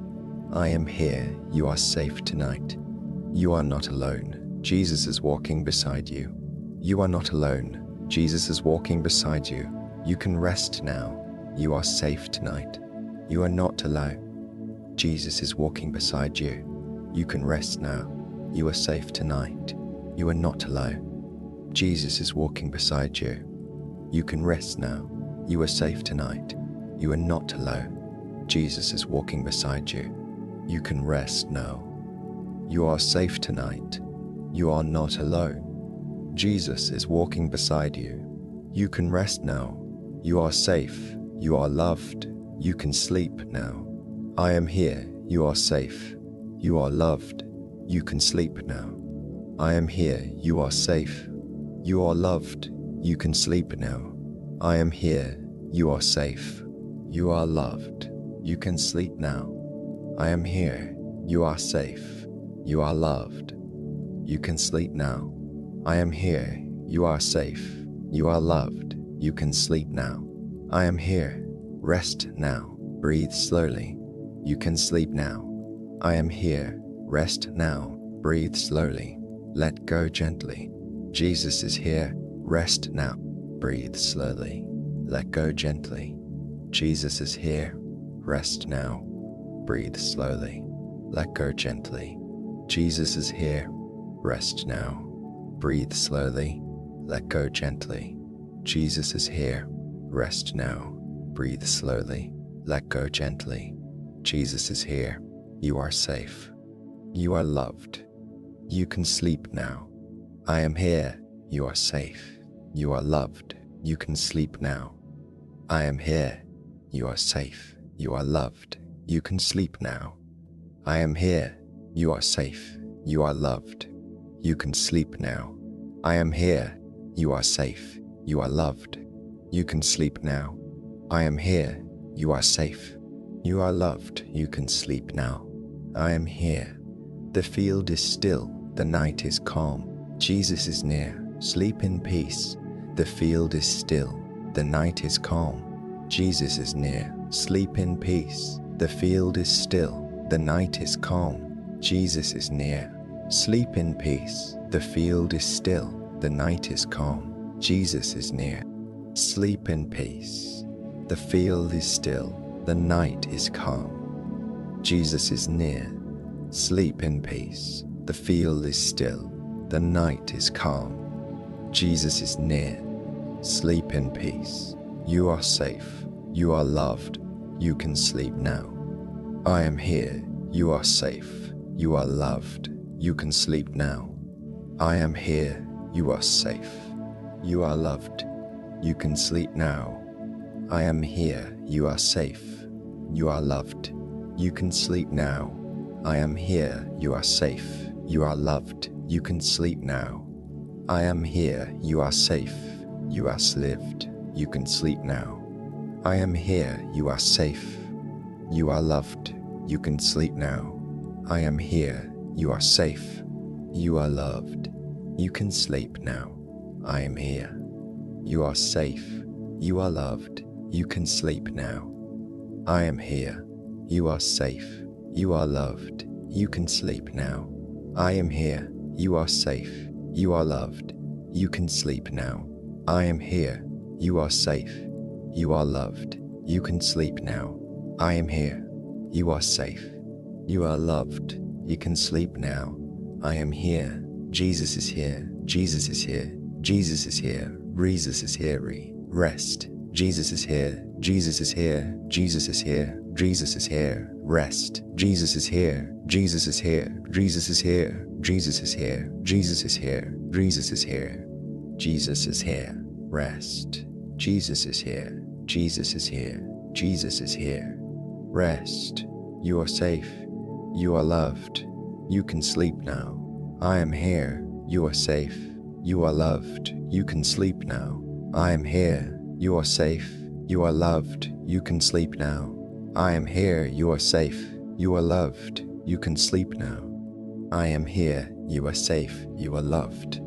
I am here. You are safe tonight. You are not alone. Jesus is walking beside you. You are not alone. Jesus is walking beside you. You can rest now. You are safe tonight. You are not alone. Jesus is walking beside you. You can rest now. You are safe tonight. You are not alone. Jesus is walking beside you. You can rest now. You are safe tonight. You are not alone. Jesus is walking beside you. You can rest now. You are safe tonight. You are not alone. Jesus is walking beside you. You can rest now. You are safe. You are loved. You can sleep now. I am here. You are safe. You are loved. You can sleep now. I am here. You are safe. You are loved. You can sleep now. I am here. You are safe. You are loved. You can sleep now. I am here. You are safe. You are loved. You can sleep now. I am here. You are safe. You are loved. You can sleep now. I am here. Rest now. Breathe slowly. You can sleep now. I am here. Rest now. Breathe slowly. Let go gently. Jesus is here. Rest now. Breathe slowly. Let go gently. Jesus is here. Rest now. Breathe slowly. Let go gently. Jesus is here. Rest now. Breathe slowly. Let go gently. Jesus is here. Rest now. Breathe slowly. Let go gently. Jesus is here. You are safe. You are loved. You can sleep now. I am here. You are safe. You are loved. You can sleep now. I am here. You are safe. You are loved. You can sleep now. I am here. You are safe. You are loved. You can sleep now. I am here. You are safe. You are loved. You can sleep now. I am here. You are safe. You are loved. You can sleep now. I am here. The field is still. The night is calm. Jesus is near. Sleep in peace. The field is still. The night is calm. Jesus is near. Sleep in peace. The field is still. The night is calm. Jesus is near. Sleep in peace. The field is still. The night is calm. Jesus is near. Sleep in peace. The field is still. The night is calm. Jesus is near. Sleep in peace. The field is still. The night is calm. Jesus is near. Sleep in peace. You are safe. You are loved. You can sleep now. I am here. You are safe. You are loved. You can sleep now. I am here. You are safe. You are loved. You can sleep now. I am here. You are safe. You are loved. You can sleep now. I am here. You are safe. You are loved. You can sleep now. I am here. You are safe. You are lived. You can sleep now. I am here. You are safe. You are loved. You can sleep now. I am here. You are safe. You are loved. You can sleep now. I am here. You are safe. You are loved. You can sleep now. I am here. You are safe. You are loved. You can sleep now. I am here. You are safe. You are loved. You can sleep now. I am here. You are safe. You are loved. You can sleep now. I am here. You are safe. You are loved. You can sleep now. I am here. Jesus is here. Jesus is here. Jesus is here. Jesus is here. Rest. Jesus is here. Jesus is here. Jesus is here. Jesus is here. Rest. Jesus is here. Jesus is here. Jesus is here. Jesus is here. Jesus is here. Jesus is here. Jesus is here. Rest. Jesus is here. Jesus is here. Jesus is here. Rest. You are safe. You are loved. You can sleep now. I am here. You are safe. You are loved. You can sleep now. I am here. You are safe. You are loved. You can sleep now. I am here. You are safe. You are loved. You can sleep now. I am here. You are safe. You are loved.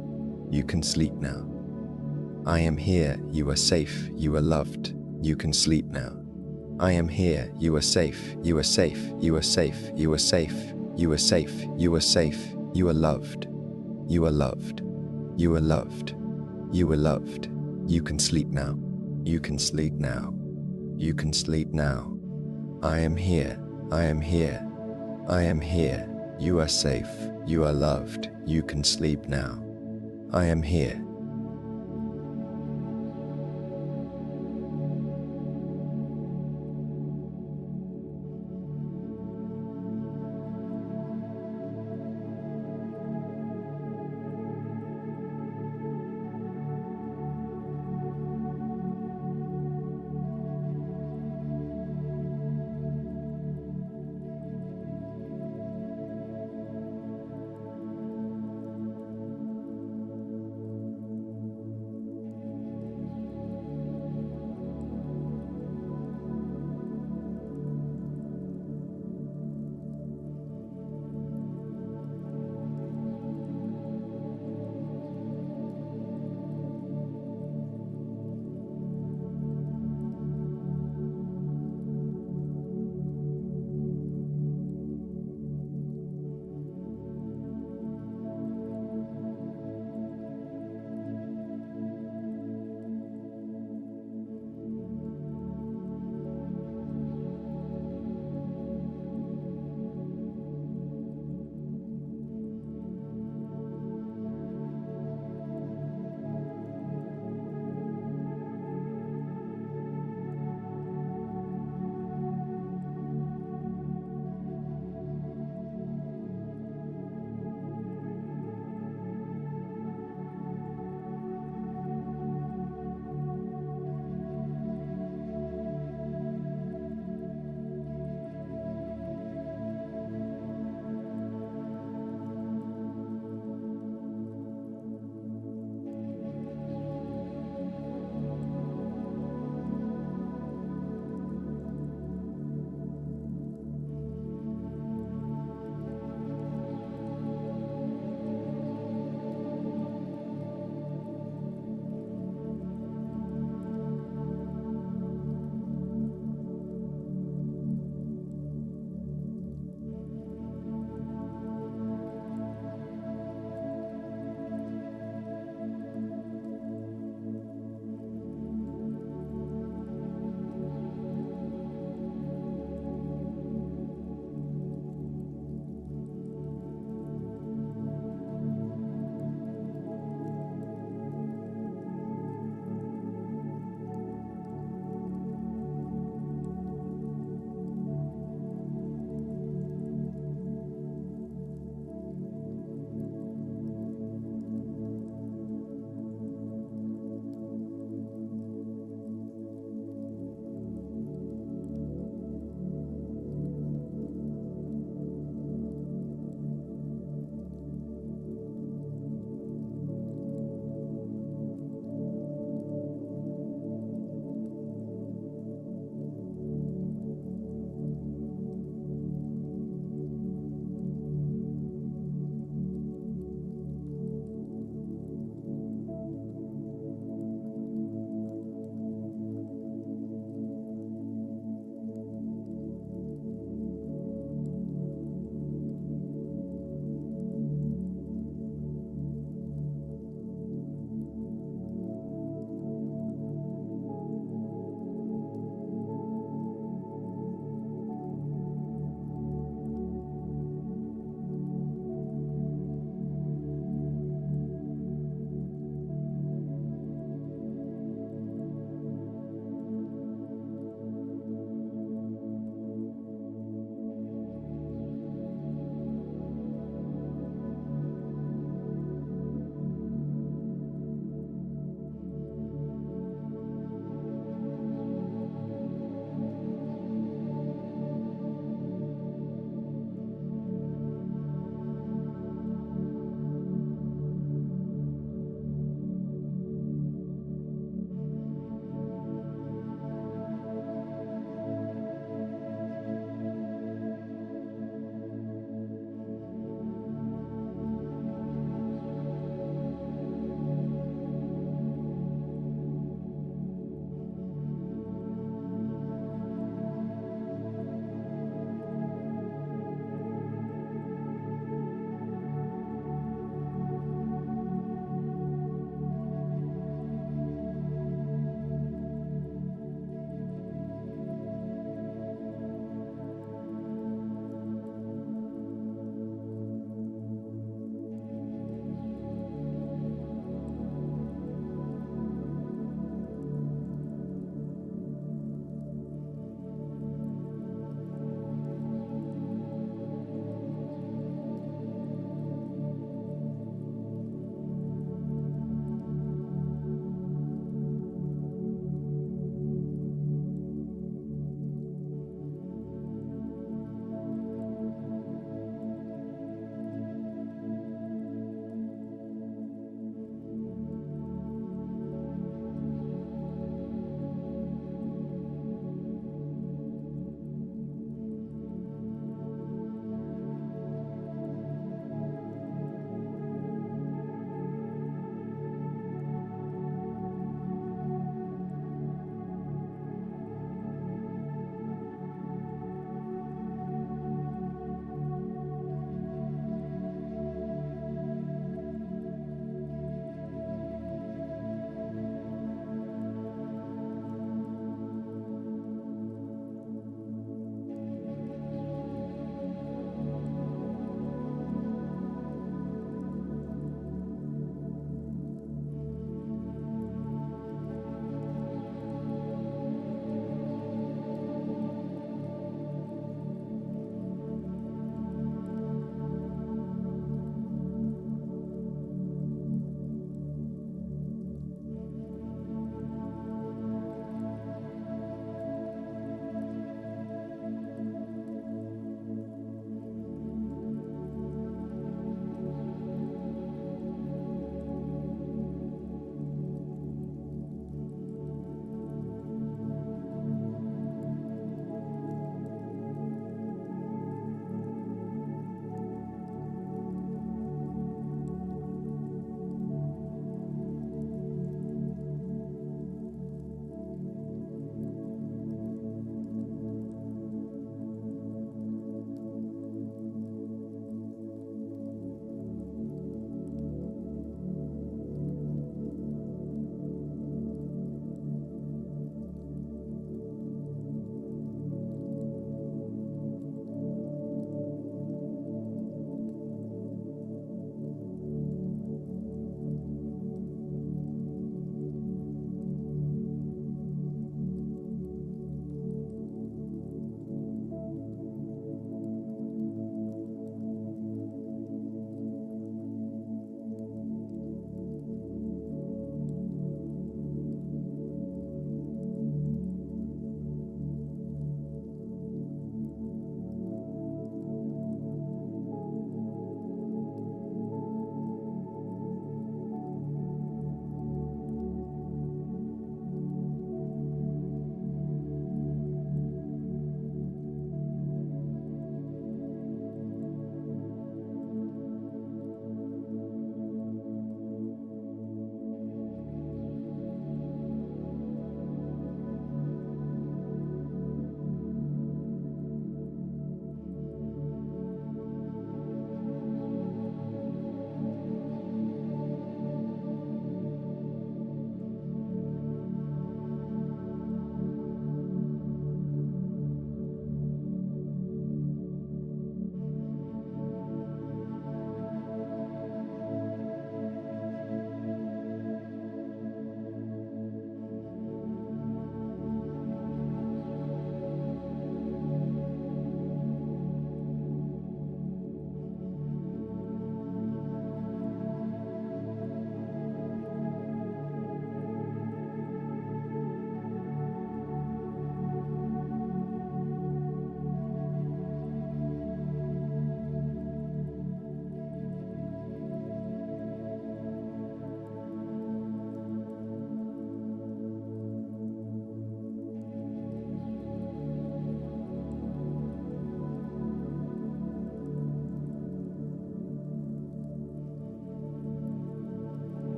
You can sleep now. I am here. You are safe. You are loved. You can sleep now. I am here. You are safe. You are safe. You are safe. You are safe. You are safe. You are safe. You are loved. You are loved. You are loved. You are loved. You can sleep now. You can sleep now. You can sleep now. I am here. I am here. I am here. You are safe. You are loved. You can sleep now. I am here.